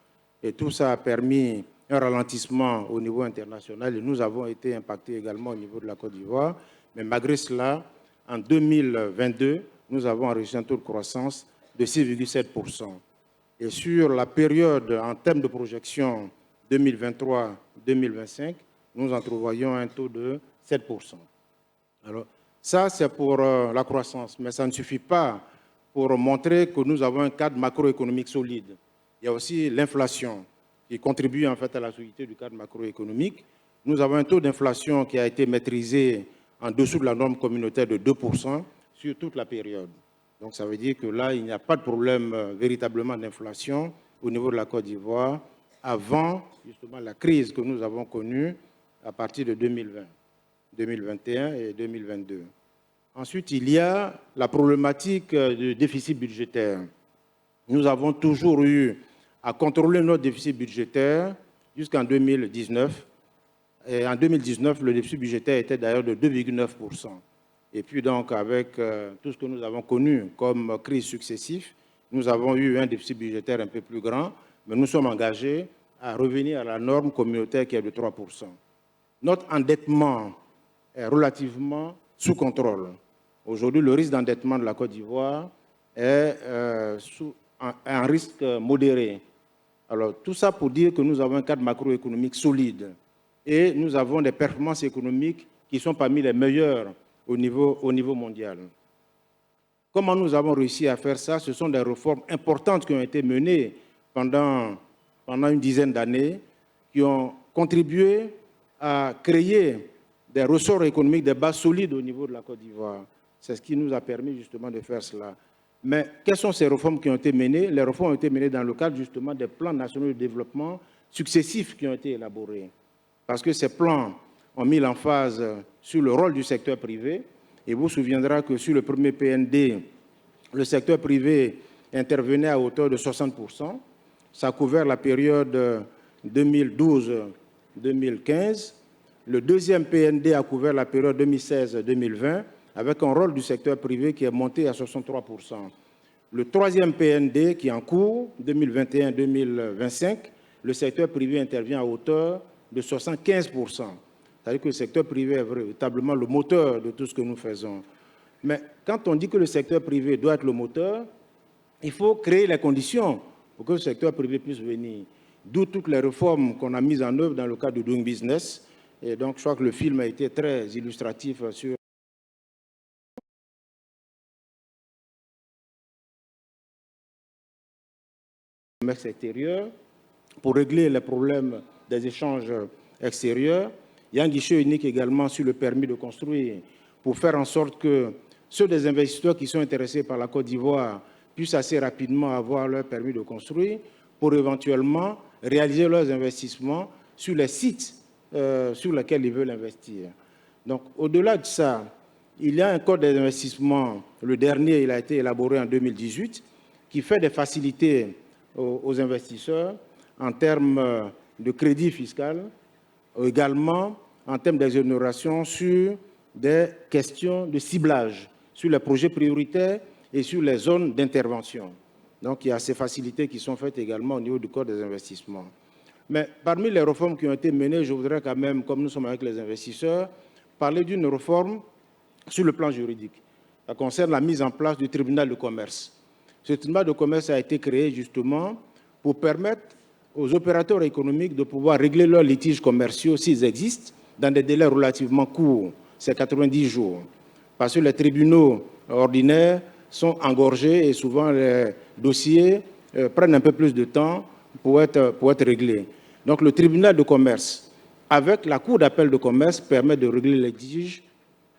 Et tout ça a permis un ralentissement au niveau international et nous avons été impactés également au niveau de la Côte d'Ivoire. Mais malgré cela, en 2022, nous avons enregistré un taux de croissance de 6,7%. Et sur la période, en termes de projection 2023-2025, nous entrevoyons un taux de 7%. Alors, ça, c'est pour la croissance, mais ça ne suffit pas pour montrer que nous avons un cadre macroéconomique solide. Il y a aussi l'inflation qui contribue en fait à la solidité du cadre macroéconomique. Nous avons un taux d'inflation qui a été maîtrisé en dessous de la norme communautaire de 2% sur toute la période. Donc ça veut dire que là, il n'y a pas de problème véritablement d'inflation au niveau de la Côte d'Ivoire avant justement la crise que nous avons connue à partir de 2020, 2021 et 2022. Ensuite, il y a la problématique du déficit budgétaire. Nous avons toujours eu à contrôler notre déficit budgétaire jusqu'en 2019. Et en 2019, le déficit budgétaire était d'ailleurs de 2,9%. Et puis donc, avec tout ce que nous avons connu comme crise successive, nous avons eu un déficit budgétaire un peu plus grand, mais nous sommes engagés à revenir à la norme communautaire qui est de 3%. Notre endettement est relativement sous contrôle. Aujourd'hui, le risque d'endettement de la Côte d'Ivoire est un risque modéré. Alors, tout ça pour dire que nous avons un cadre macroéconomique solide et nous avons des performances économiques qui sont parmi les meilleures au niveau mondial. Comment nous avons réussi à faire ça? Ce sont des réformes importantes qui ont été menées pendant une dizaine d'années, qui ont contribué à créer des ressorts économiques, des bases solides au niveau de la Côte d'Ivoire. C'est ce qui nous a permis justement de faire cela. Mais quelles sont ces réformes qui ont été menées? Les réformes ont été menées dans le cadre justement des plans nationaux de développement successifs qui ont été élaborés. Parce que ces plans ont mis l'emphase sur le rôle du secteur privé. Et vous vous souviendrez que sur le premier PND, le secteur privé intervenait à hauteur de 60%. Ça a couvert la période 2012-2015. Le deuxième PND a couvert la période 2016-2020, avec un rôle du secteur privé qui est monté à 63%. Le troisième PND, qui est en cours, 2021-2025, le secteur privé intervient à hauteur de 75%. C'est-à-dire que le secteur privé est véritablement le moteur de tout ce que nous faisons. Mais quand on dit que le secteur privé doit être le moteur, il faut créer les conditions pour que le secteur privé puisse venir. D'où toutes les réformes qu'on a mises en œuvre dans le cadre de Doing Business. Et donc, je crois que le film a été très illustratif sur le commerce extérieur pour régler les problèmes des échanges extérieurs. Il y a un guichet unique également sur le permis de construire pour faire en sorte que ceux des investisseurs qui sont intéressés par la Côte d'Ivoire puissent assez rapidement avoir leur permis de construire pour éventuellement réaliser leurs investissements sur les sites sur lesquels ils veulent investir. Donc, au-delà de ça, il y a un code des investissements, le dernier, il a été élaboré en 2018, qui fait des facilités aux investisseurs en termes de crédit fiscal, également en termes d'exonération sur des questions de ciblage, sur les projets prioritaires et sur les zones d'intervention. Donc il y a ces facilités qui sont faites également au niveau du Code des investissements. Mais parmi les réformes qui ont été menées, je voudrais quand même, comme nous sommes avec les investisseurs, parler d'une réforme sur le plan juridique. Ça concerne la mise en place du tribunal de commerce. Ce tribunal de commerce a été créé justement pour permettre aux opérateurs économiques de pouvoir régler leurs litiges commerciaux s'ils existent dans des délais relativement courts, c'est 90 jours. Parce que les tribunaux ordinaires sont engorgés et souvent les dossiers prennent un peu plus de temps pour être réglés. Donc le tribunal de commerce, avec la cour d'appel de commerce, permet de régler les litiges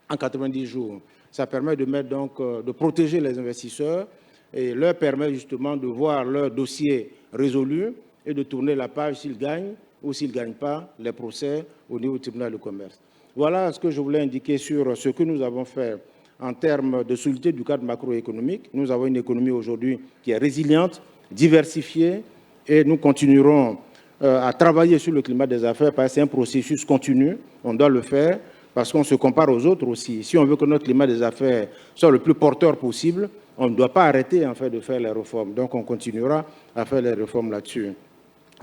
en 90 jours. Ça permet de protéger les investisseurs et leur permet justement de voir leur dossier résolu et de tourner la page s'ils gagnent ou s'ils ne gagnent pas les procès au niveau du tribunal de commerce. Voilà ce que je voulais indiquer sur ce que nous avons fait en termes de solidité du cadre macroéconomique. Nous avons une économie aujourd'hui qui est résiliente, diversifiée, et nous continuerons à travailler sur le climat des affaires parce que c'est un processus continu. On doit le faire parce qu'on se compare aux autres aussi. Si on veut que notre climat des affaires soit le plus porteur possible, on ne doit pas arrêter en fait de faire les réformes. Donc on continuera à faire les réformes là-dessus.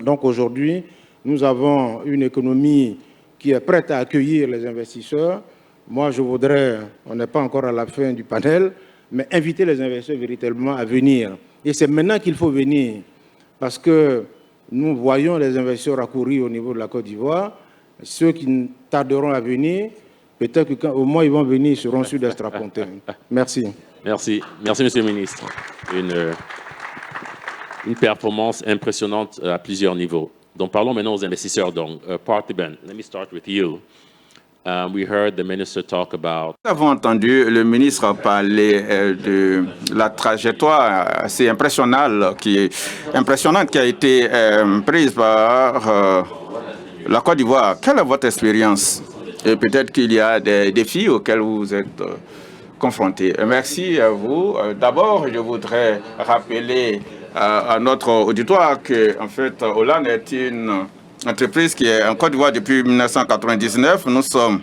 Donc aujourd'hui, nous avons une économie qui est prête à accueillir les investisseurs. Moi, je voudrais, on n'est pas encore à la fin du panel, mais inviter les investisseurs véritablement à venir. Et c'est maintenant qu'il faut venir, parce que nous voyons les investisseurs accourir au niveau de la Côte d'Ivoire. Ceux qui tarderont à venir, peut-être qu'au moins ils vont venir, ils seront sûrs d'être racontés. Merci. Merci. Merci, Monsieur le Ministre. Une performance impressionnante à plusieurs niveaux. Donc, parlons maintenant aux investisseurs. Donc, Parthiban, let me start with you. We heard the minister talk about. Nous avons entendu le ministre parler de la trajectoire assez impressionnante qui a été prise par la Côte d'Ivoire. Quelle est votre expérience? Et peut-être qu'il y a des défis auxquels vous êtes confrontés. Merci à vous. D'abord, je voudrais rappeler à notre auditoire que, en fait, Hollande est une entreprise qui est en Côte d'Ivoire depuis 1999. Nous sommes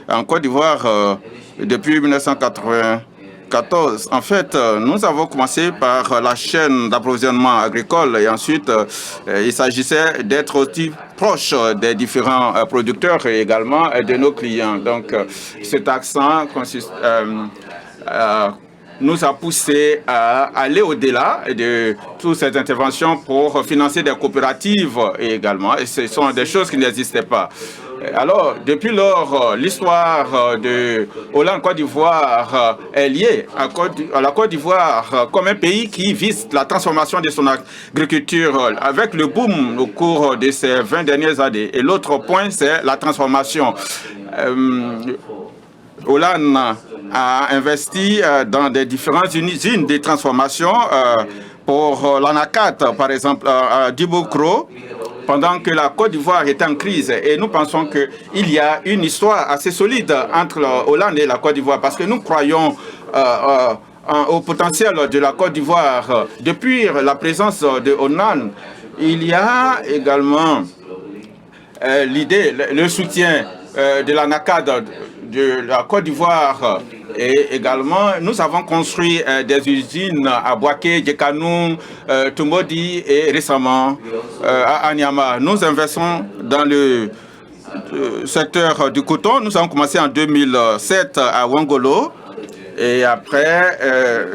en Côte d'Ivoire depuis 1994. En fait, nous avons commencé par la chaîne d'approvisionnement agricole et ensuite, il s'agissait d'être aussi proche des différents producteurs et également de nos clients. Donc, cet accent nous a poussé à aller au-delà de toutes ces interventions pour financer des coopératives également. Et ce sont des choses qui n'existaient pas. Alors, depuis lors, l'histoire de Hollande-Côte d'Ivoire est liée à la Côte d'Ivoire comme un pays qui vise la transformation de son agriculture avec le boom au cours de ces 20 dernières années. Et l'autre point, c'est la transformation. Hollande a investi dans des différentes usines de transformation pour l'anacat, par exemple, à Dibokro, pendant que la Côte d'Ivoire est en crise. Et nous pensons qu'il y a une histoire assez solide entre Hollande et la Côte d'Ivoire, parce que nous croyons au potentiel de la Côte d'Ivoire. Depuis la présence de Hollande, il y a également l'idée, le soutien de l'ANACAD de la Côte d'Ivoire. Et également, nous avons construit des usines à Boaké, Djekanou, Tumodi et récemment à Anyama. Nous investissons dans le secteur du coton. Nous avons commencé en 2007 à Wangolo et après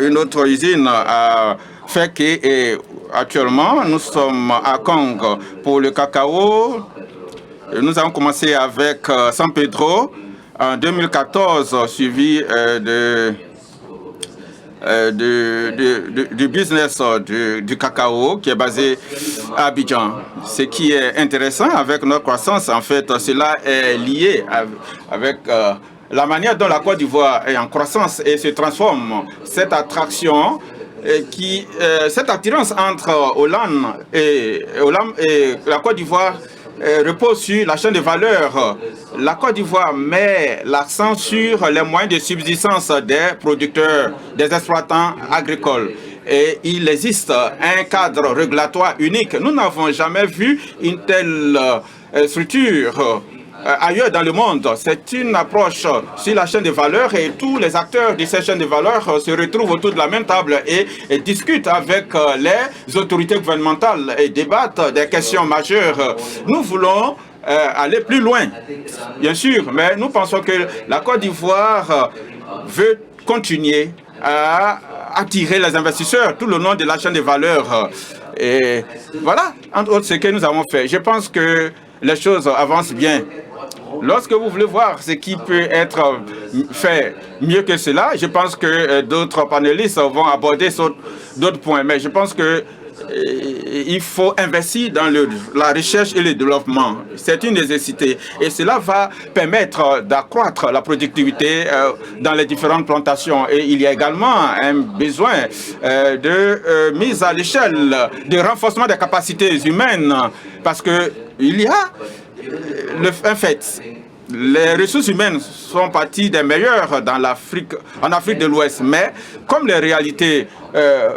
une autre usine à Feke et actuellement nous sommes à Kong pour le cacao. Nous avons commencé avec San Pedro en 2014, suivi du business du cacao qui est basé à Abidjan. Ce qui est intéressant avec notre croissance, en fait, cela est lié avec la manière dont la Côte d'Ivoire est en croissance et se transforme. Cette attraction, cette attirance entre Hollande et la Côte d'Ivoire repose sur la chaîne de valeur. La Côte d'Ivoire met l'accent sur les moyens de subsistance des producteurs, des exploitants agricoles. Et il existe un cadre régulatoire unique. Nous n'avons jamais vu une telle structure ailleurs dans le monde. C'est une approche sur la chaîne de valeur et tous les acteurs de cette chaîne de valeur se retrouvent autour de la même table et discutent avec les autorités gouvernementales et débattent des questions majeures. Nous voulons aller plus loin, bien sûr, mais nous pensons que la Côte d'Ivoire veut continuer à attirer les investisseurs tout le long de la chaîne de valeur. Et voilà, entre autres, ce que nous avons fait. Je pense que les choses avancent bien. Lorsque vous voulez voir ce qui peut être fait mieux que cela, je pense que d'autres panélistes vont aborder d'autres points. Mais je pense que il faut investir dans la recherche et le développement. C'est une nécessité. Et cela va permettre d'accroître la productivité dans les différentes plantations. Et il y a également un besoin de mise à l'échelle, de renforcement des capacités humaines. Parce qu'il y a un fait. Les ressources humaines sont parties des meilleures en Afrique de l'Ouest. Mais comme les réalités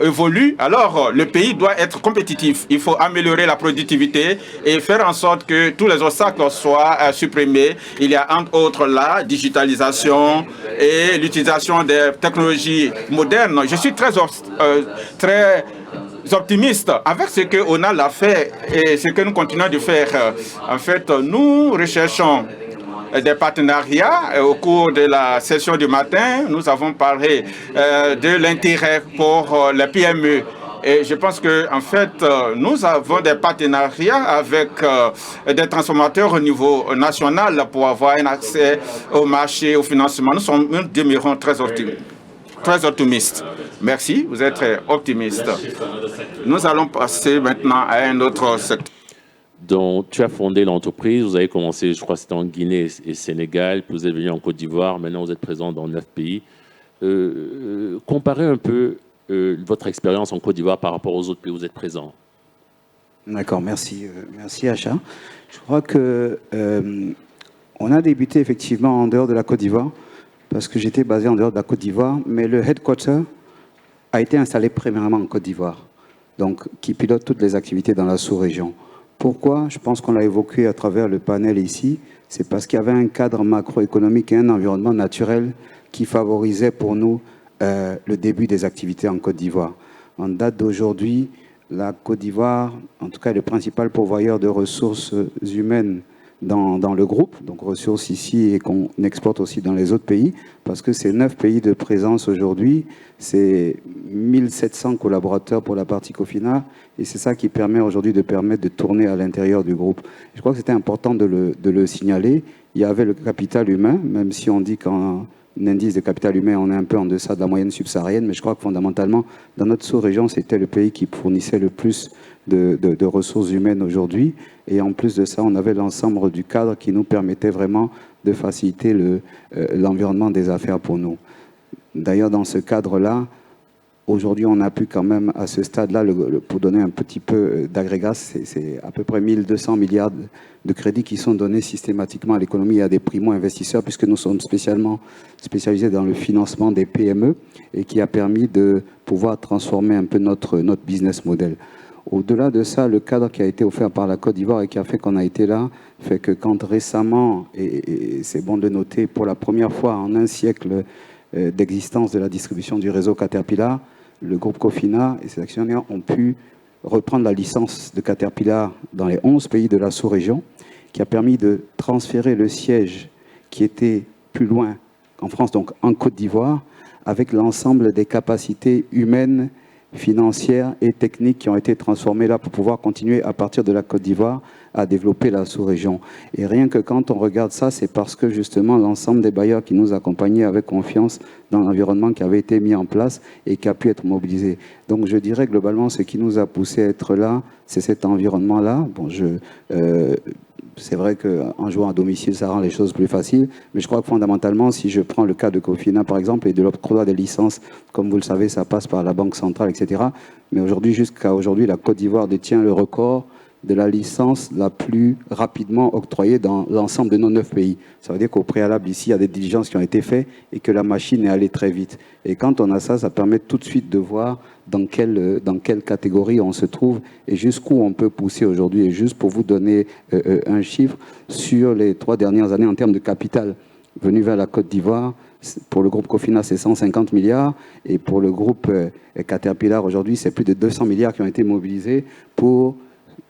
évoluent, alors le pays doit être compétitif. Il faut améliorer la productivité et faire en sorte que tous les obstacles soient supprimés. Il y a entre autres la digitalisation et l'utilisation des technologies modernes. Je suis très optimiste avec ce qu'on a fait et ce que nous continuons de faire. En fait, nous recherchons des partenariats. Au cours de la session du matin, nous avons parlé de l'intérêt pour les PME. Et je pense qu'en fait, nous avons des partenariats avec des transformateurs au niveau national pour avoir un accès au marché, au financement. Nous demeurons très optimistes. Merci, vous êtes très optimiste. Nous allons passer maintenant à un autre secteur. Donc, tu as fondé l'entreprise, vous avez commencé, je crois, c'était en Guinée et Sénégal, puis vous êtes venu en Côte d'Ivoire, maintenant vous êtes présent dans 9 pays. Comparez un peu votre expérience en Côte d'Ivoire par rapport aux autres pays où vous êtes présent. D'accord, merci. Merci, Acha. Je crois que on a débuté effectivement en dehors de la Côte d'Ivoire, parce que j'étais basé en dehors de la Côte d'Ivoire, mais le headquarter a été installé premièrement en Côte d'Ivoire, donc qui pilote toutes les activités dans la sous-région. Pourquoi? Je pense qu'on l'a évoqué à travers le panel ici. C'est parce qu'il y avait un cadre macroéconomique et un environnement naturel qui favorisait pour nous le début des activités en Côte d'Ivoire. En date d'aujourd'hui, la Côte d'Ivoire, en tout cas, est le principal pourvoyeur de ressources humaines dans le groupe, donc ressources ici et qu'on exporte aussi dans les autres pays, parce que c'est 9 pays de présence aujourd'hui, c'est 1700 collaborateurs pour la partie COFINA, et c'est ça qui permet aujourd'hui de tourner à l'intérieur du groupe. Je crois que c'était important de le signaler. Il y avait le capital humain, même si on dit qu'en indice de capital humain, on est un peu en deçà de la moyenne subsaharienne, mais je crois que fondamentalement, dans notre sous-région, c'était le pays qui fournissait le plus de ressources humaines aujourd'hui. Et en plus de ça, on avait l'ensemble du cadre qui nous permettait vraiment de faciliter l'environnement des affaires pour nous. D'ailleurs, dans ce cadre-là, aujourd'hui, on a pu quand même, à ce stade-là, pour donner un petit peu d'agrégat, c'est à peu près 1200 milliards de crédits qui sont donnés systématiquement à l'économie et à des primo-investisseurs, puisque nous sommes spécialisés dans le financement des PME et qui a permis de pouvoir transformer un peu notre business model. Au-delà de ça, le cadre qui a été offert par la Côte d'Ivoire et qui a fait qu'on a été là, fait que quand récemment, et c'est bon de noter, pour la première fois en un siècle d'existence de la distribution du réseau Caterpillar, le groupe COFINA et ses actionnaires ont pu reprendre la licence de Caterpillar dans les 11 pays de la sous-région, qui a permis de transférer le siège qui était plus loin en France, donc en Côte d'Ivoire, avec l'ensemble des capacités humaines, financières et techniques qui ont été transformées là pour pouvoir continuer à partir de la Côte d'Ivoire à développer la sous-région. Et rien que quand on regarde ça, c'est parce que justement l'ensemble des bailleurs qui nous accompagnaient avaient confiance dans l'environnement qui avait été mis en place et qui a pu être mobilisé. Donc je dirais globalement ce qui nous a poussé à être là, c'est cet environnement-là. Bon, c'est vrai qu'en jouant à domicile, ça rend les choses plus faciles, mais je crois que fondamentalement, si je prends le cas de COFINA par exemple, et de l'octroi des licences, comme vous le savez, ça passe par la Banque centrale, etc. Mais aujourd'hui, jusqu'à aujourd'hui, la Côte d'Ivoire détient le record de la licence la plus rapidement octroyée dans l'ensemble de nos 9 pays. Ça veut dire qu'au préalable, ici, il y a des diligences qui ont été faites et que la machine est allée très vite. Et quand on a ça, ça permet tout de suite de voir dans quelle catégorie on se trouve et jusqu'où on peut pousser aujourd'hui. Et juste pour vous donner un chiffre, sur les 3 dernières années en termes de capital venu vers la Côte d'Ivoire, pour le groupe Cofina, c'est 150 milliards. Et pour le groupe Caterpillar, aujourd'hui, c'est plus de 200 milliards qui ont été mobilisés pour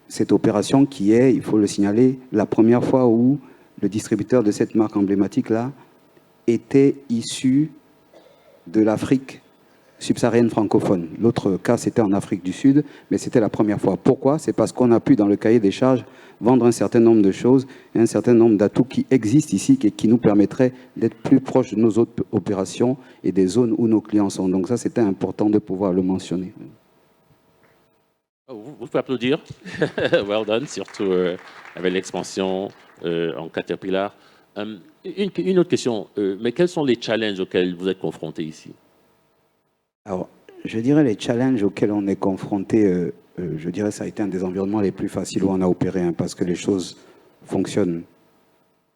cette opération qui est, il faut le signaler, la première fois où le distributeur de cette marque emblématique-là était issu de l'Afrique subsaharienne francophone. L'autre cas, c'était en Afrique du Sud, mais c'était la première fois. Pourquoi? C'est parce qu'on a pu, dans le cahier des charges, vendre un certain nombre de choses et un certain nombre d'atouts qui existent ici et qui nous permettraient d'être plus proches de nos autres opérations et des zones où nos clients sont. Donc ça, c'était important de pouvoir le mentionner. Vous pouvez applaudir. Well done, surtout avec l'expansion en Caterpillar. Une autre question, mais quels sont les challenges auxquels vous êtes confrontés ici? Alors, je dirais les challenges auxquels on est confronté, je dirais que ça a été un des environnements les plus faciles où on a opéré, hein, parce que les choses fonctionnent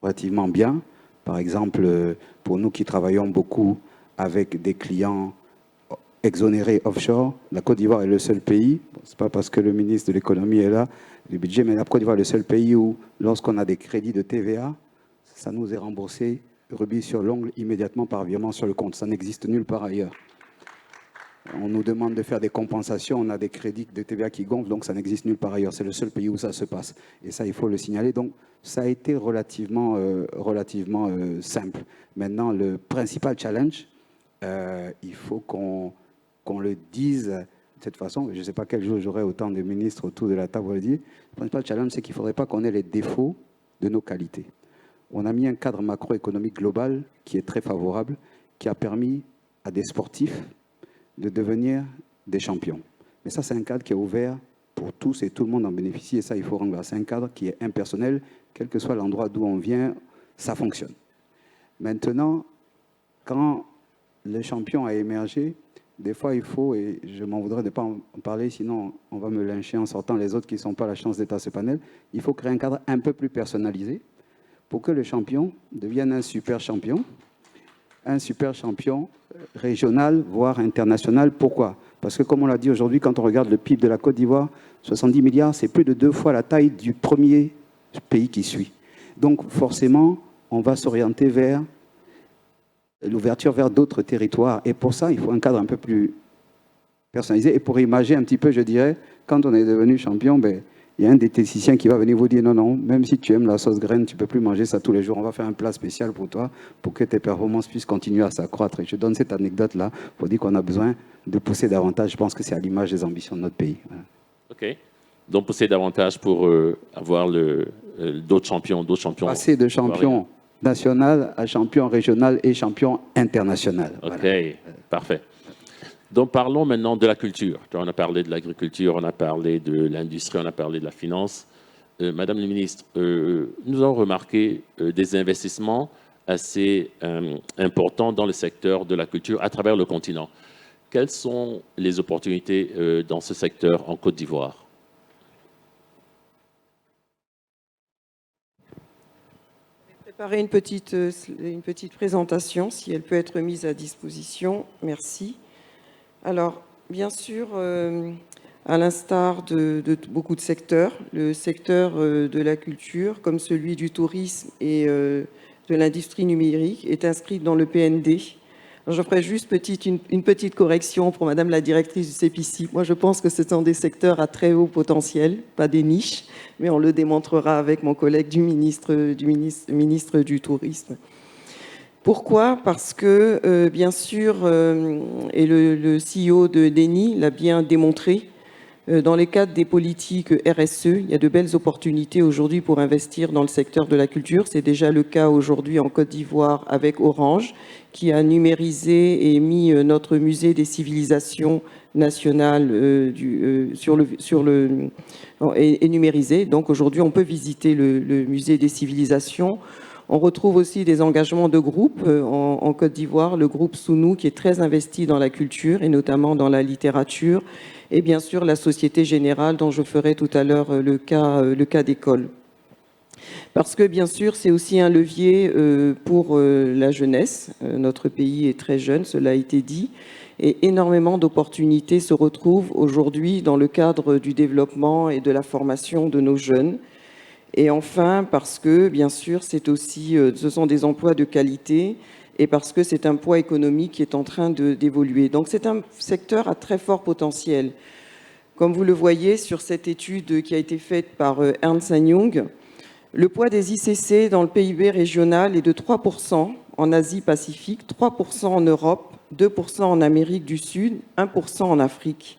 relativement bien. Par exemple, pour nous qui travaillons beaucoup avec des clients exonérés offshore, la Côte d'Ivoire est le seul pays, bon, ce n'est pas parce que le ministre de l'économie est là, du budget, mais la Côte d'Ivoire est le seul pays où, lorsqu'on a des crédits de TVA, ça nous est remboursé rubis sur l'ongle immédiatement par virement sur le compte. Ça n'existe nulle part ailleurs. On nous demande de faire des compensations, on a des crédits de TVA qui gonflent, donc ça n'existe nulle part ailleurs. C'est le seul pays où ça se passe. Et ça, il faut le signaler. Donc, ça a été relativement simple. Maintenant, le principal challenge, il faut qu'on le dise de cette façon. Je ne sais pas quel jour j'aurai autant de ministres autour de la table pour le dire. Le principal challenge, c'est qu'il ne faudrait pas qu'on ait les défauts de nos qualités. On a mis un cadre macroéconomique global qui est très favorable, qui a permis à des sportifs de devenir des champions. Mais ça, c'est un cadre qui est ouvert pour tous et tout le monde en bénéficie. Et ça, il faut rendre. C'est un cadre qui est impersonnel, quel que soit l'endroit d'où on vient, ça fonctionne. Maintenant, quand le champion a émergé, des fois, il faut, et je m'en voudrais de ne pas en parler, sinon on va me lyncher en sortant les autres qui ne sont pas la chance d'être à ce panel, il faut créer un cadre un peu plus personnalisé pour que le champion devienne un super champion régional, voire international. Pourquoi? Parce que, comme on l'a dit aujourd'hui, quand on regarde le PIB de la Côte d'Ivoire, 70 milliards, c'est plus de 2 fois la taille du premier pays qui suit. Donc, forcément, on va s'orienter vers l'ouverture vers d'autres territoires. Et pour ça, il faut un cadre un peu plus personnalisé. Et pour imager un petit peu, je dirais, quand on est devenu champion, ben, il y a un diététicien qui va venir vous dire non, même si tu aimes la sauce graine, tu ne peux plus manger ça tous les jours. On va faire un plat spécial pour toi pour que tes performances puissent continuer à s'accroître. Et je donne cette anecdote-là pour dire qu'on a besoin de pousser davantage. Je pense que c'est à l'image des ambitions de notre pays. Voilà. OK. Donc pousser davantage pour avoir d'autres champions. Passer de champion national à champion régional et champion international. OK, voilà. Parfait. Donc parlons maintenant de la culture. On a parlé de l'agriculture, on a parlé de l'industrie, on a parlé de la finance. Madame la ministre, nous avons remarqué des investissements assez importants dans le secteur de la culture à travers le continent. Quelles sont les opportunités dans ce secteur en Côte d'Ivoire? Préparer une petite présentation, si elle peut être mise à disposition. Merci. Alors, bien sûr, à l'instar de beaucoup de secteurs, le secteur de la culture, comme celui du tourisme et de l'industrie numérique, est inscrit dans le PND. Alors, je ferai juste une petite correction pour Madame la directrice du CEPICI. Moi, je pense que ce sont des secteurs à très haut potentiel, pas des niches, mais on le démontrera avec mon collègue ministre du Tourisme. Pourquoi? Parce que, bien sûr, et le CEO de DENI l'a bien démontré, dans les cadres des politiques RSE, il y a de belles opportunités aujourd'hui pour investir dans le secteur de la culture. C'est déjà le cas aujourd'hui en Côte d'Ivoire avec Orange, qui a numérisé et mis notre musée des civilisations nationales est numérisé. Donc aujourd'hui, on peut visiter le musée des civilisations. On retrouve aussi des engagements de groupes en Côte d'Ivoire, le groupe Sounou qui est très investi dans la culture et notamment dans la littérature, et bien sûr la Société Générale dont je ferai tout à l'heure le cas d'école. Parce que bien sûr c'est aussi un levier pour la jeunesse. Notre pays est très jeune, cela a été dit, et énormément d'opportunités se retrouvent aujourd'hui dans le cadre du développement et de la formation de nos jeunes. Et enfin, parce que, bien sûr, ce sont des emplois de qualité et parce que c'est un poids économique qui est en train d'évoluer. Donc c'est un secteur à très fort potentiel. Comme vous le voyez sur cette étude qui a été faite par Ernst & Young, le poids des ICC dans le PIB régional est de 3% en Asie-Pacifique, 3% en Europe, 2% en Amérique du Sud, 1% en Afrique.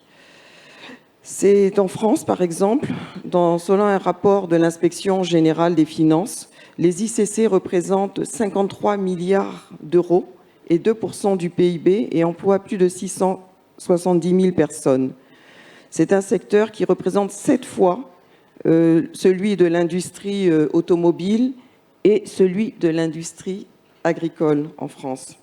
C'est en France, par exemple, selon un rapport de l'Inspection générale des finances, les ICC représentent 53 milliards d'euros et 2% du PIB et emploient plus de 670 000 personnes. C'est un secteur qui représente 7 fois celui de l'industrie automobile et celui de l'industrie agricole en France.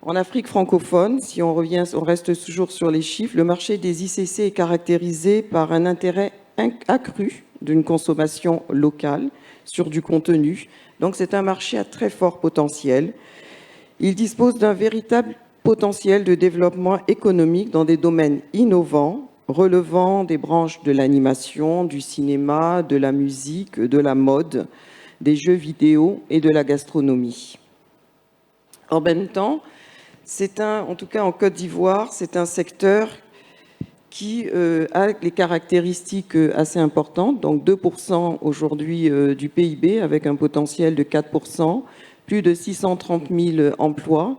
En Afrique francophone, si on reste toujours sur les chiffres, le marché des ICC est caractérisé par un intérêt accru d'une consommation locale sur du contenu. Donc c'est un marché à très fort potentiel. Il dispose d'un véritable potentiel de développement économique dans des domaines innovants, relevant des branches de l'animation, du cinéma, de la musique, de la mode, des jeux vidéo et de la gastronomie. En même temps, en tout cas en Côte d'Ivoire, c'est un secteur qui a des caractéristiques assez importantes, donc 2% aujourd'hui du PIB avec un potentiel de 4%, plus de 630 000 emplois,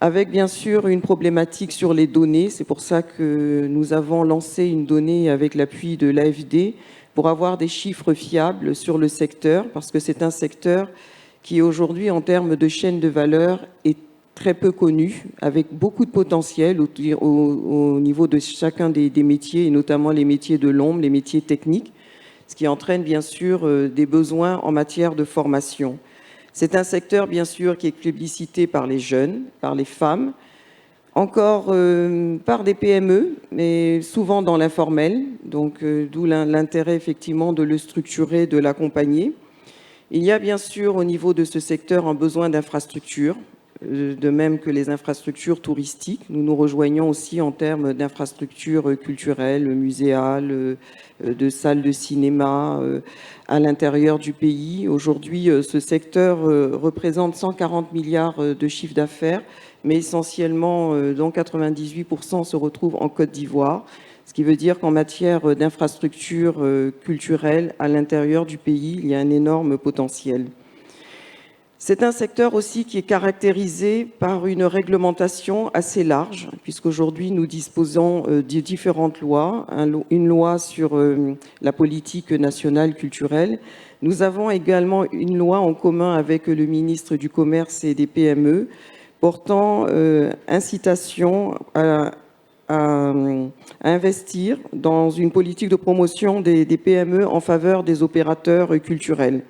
avec bien sûr une problématique sur les données. C'est pour ça que nous avons lancé une donnée avec l'appui de l'AFD pour avoir des chiffres fiables sur le secteur, parce que c'est un secteur qui aujourd'hui, en termes de chaîne de valeur, est très peu connu, avec beaucoup de potentiel au niveau de chacun des métiers, et notamment les métiers de l'ombre, les métiers techniques, ce qui entraîne bien sûr des besoins en matière de formation. C'est un secteur bien sûr qui est plébiscité par les jeunes, par les femmes, encore par des PME, mais souvent dans l'informel, donc d'où l'intérêt effectivement de le structurer, de l'accompagner. Il y a bien sûr au niveau de ce secteur un besoin d'infrastructures, de même que les infrastructures touristiques. Nous nous rejoignons aussi en termes d'infrastructures culturelles, muséales, de salles de cinéma à l'intérieur du pays. Aujourd'hui, ce secteur représente 140 milliards de chiffre d'affaires, mais essentiellement, dont 98% se retrouvent en Côte d'Ivoire, ce qui veut dire qu'en matière d'infrastructures culturelles à l'intérieur du pays, il y a un énorme potentiel. C'est un secteur aussi qui est caractérisé par une réglementation assez large, puisqu'aujourd'hui nous disposons de différentes lois, une loi sur la politique nationale culturelle. Nous avons également une loi en commun avec le ministre du Commerce et des PME portant incitation à investir dans une politique de promotion des PME en faveur des opérateurs culturels.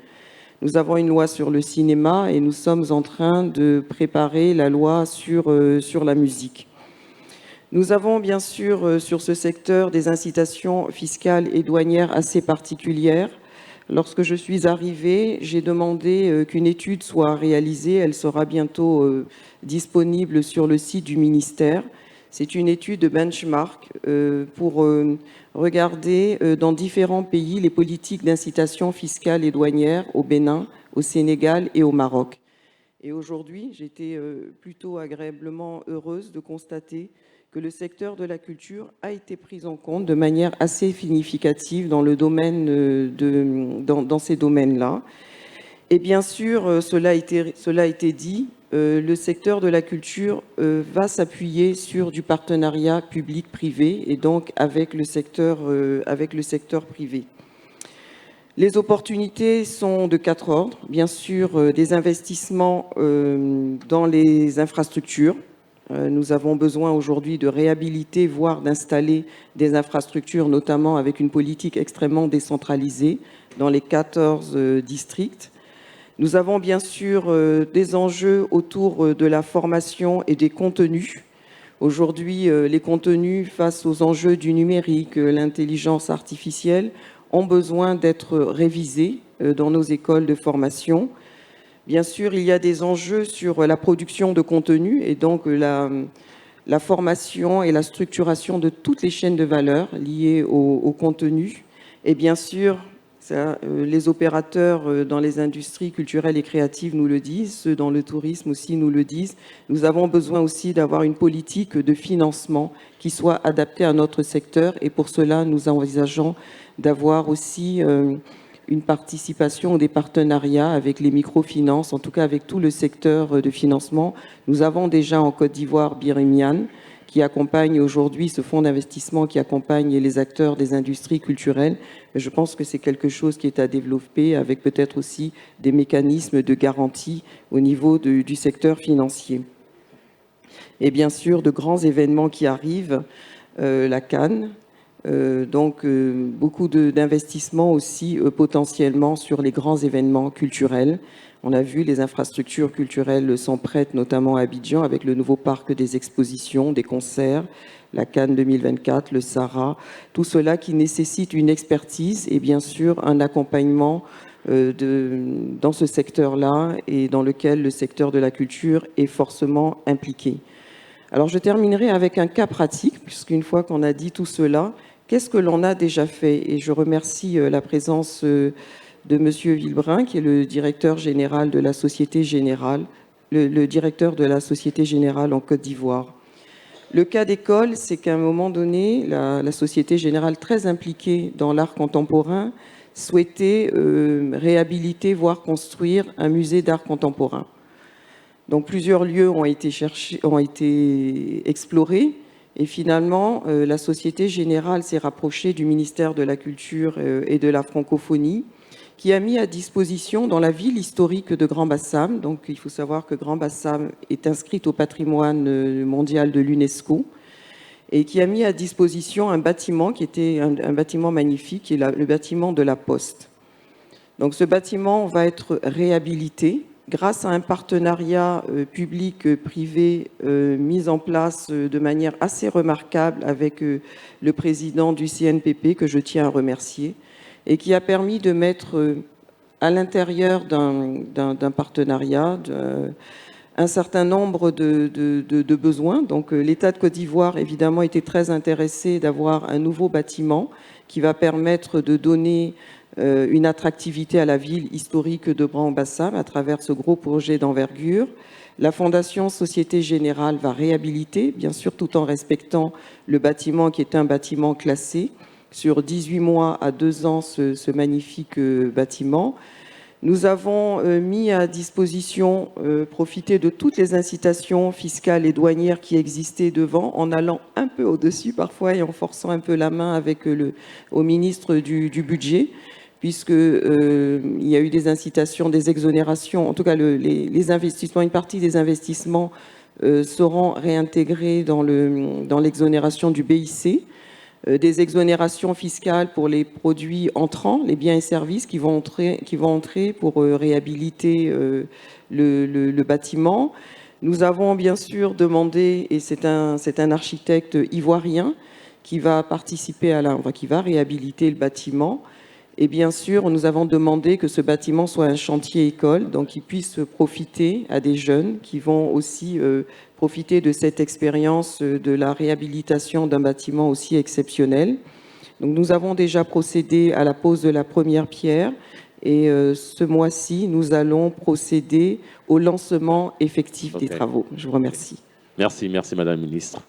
Nous avons une loi sur le cinéma et nous sommes en train de préparer la loi sur la musique. Nous avons bien sûr sur ce secteur des incitations fiscales et douanières assez particulières. Lorsque je suis arrivée, j'ai demandé qu'une étude soit réalisée. Elle sera bientôt disponible sur le site du ministère. C'est une étude de benchmark pour regarder dans différents pays les politiques d'incitation fiscale et douanière au Bénin, au Sénégal et au Maroc. Et aujourd'hui, j'étais plutôt agréablement heureuse de constater que le secteur de la culture a été pris en compte de manière assez significative dans ces domaines-là. Et bien sûr, cela a été dit, le secteur de la culture va s'appuyer sur du partenariat public-privé et donc avec le secteur privé. Les opportunités sont de 4 ordres. Bien sûr, des investissements dans les infrastructures. Nous avons besoin aujourd'hui de réhabiliter, voire d'installer des infrastructures, notamment avec une politique extrêmement décentralisée dans les 14 districts. Nous avons bien sûr des enjeux autour de la formation et des contenus. Aujourd'hui, les contenus face aux enjeux du numérique, l'intelligence artificielle, ont besoin d'être révisés dans nos écoles de formation. Bien sûr, il y a des enjeux sur la production de contenu et donc la formation et la structuration de toutes les chaînes de valeur liées au contenu. Et bien sûr, les opérateurs dans les industries culturelles et créatives nous le disent, ceux dans le tourisme aussi nous le disent. Nous avons besoin aussi d'avoir une politique de financement qui soit adaptée à notre secteur et pour cela, nous envisageons d'avoir aussi une participation ou des partenariats avec les microfinances, en tout cas avec tout le secteur de financement. Nous avons déjà en Côte d'Ivoire Birimian, qui accompagne aujourd'hui ce fonds d'investissement qui accompagne les acteurs des industries culturelles. Je pense que c'est quelque chose qui est à développer avec peut-être aussi des mécanismes de garantie au niveau du secteur financier. Et bien sûr, de grands événements qui arrivent, la Cannes, donc beaucoup d'investissements aussi potentiellement sur les grands événements culturels. On a vu, les infrastructures culturelles sont prêtes, notamment à Abidjan, avec le nouveau parc des expositions, des concerts, la Cannes 2024, le Sahara, tout cela qui nécessite une expertise et bien sûr un accompagnement dans ce secteur-là et dans lequel le secteur de la culture est forcément impliqué. Alors je terminerai avec un cas pratique, puisqu'une fois qu'on a dit tout cela, qu'est-ce que l'on a déjà fait? Et je remercie la présence de M. Villebrun, qui est le directeur général de la Société Générale, le directeur de la Société Générale en Côte d'Ivoire. Le cas d'école, c'est qu'à un moment donné, la Société Générale, très impliquée dans l'art contemporain, souhaitait réhabiliter, voire construire un musée d'art contemporain. Donc plusieurs lieux ont été explorés. Et finalement, la Société Générale s'est rapprochée du ministère de la Culture et de la Francophonie, qui a mis à disposition dans la ville historique de Grand-Bassam, donc il faut savoir que Grand-Bassam est inscrite au patrimoine mondial de l'UNESCO, et qui a mis à disposition un bâtiment qui était un bâtiment magnifique, qui est le bâtiment de la Poste. Donc ce bâtiment va être réhabilité grâce à un partenariat public-privé mis en place de manière assez remarquable avec le président du CNPP, que je tiens à remercier, et qui a permis de mettre à l'intérieur d'un partenariat un certain nombre de besoins. Donc l'État de Côte d'Ivoire, évidemment, était très intéressé d'avoir un nouveau bâtiment qui va permettre de donner une attractivité à la ville historique de Grand-Bassam à travers ce gros projet d'envergure. La Fondation Société Générale va réhabiliter, bien sûr, tout en respectant le bâtiment qui est un bâtiment classé, sur 18 mois à 2 ans ce magnifique bâtiment. Nous avons mis à disposition, profiter de toutes les incitations fiscales et douanières qui existaient devant, en allant un peu au-dessus parfois et en forçant un peu la main avec au ministre du budget, puisque il y a eu des incitations, des exonérations, en tout cas les investissements, une partie des investissements seront réintégrés dans l'exonération du BIC. Des exonérations fiscales pour les produits entrants, les biens et services qui vont entrer pour réhabiliter le bâtiment. Nous avons bien sûr demandé, et c'est un architecte ivoirien qui va participer qui va réhabiliter le bâtiment. Et bien sûr, nous avons demandé que ce bâtiment soit un chantier école, donc qu'il puisse profiter à des jeunes qui vont aussi profiter de cette expérience de la réhabilitation d'un bâtiment aussi exceptionnel. Donc nous avons déjà procédé à la pose de la première pierre et ce mois-ci, nous allons procéder au lancement effectif des travaux. Je vous remercie. Merci Madame la Ministre.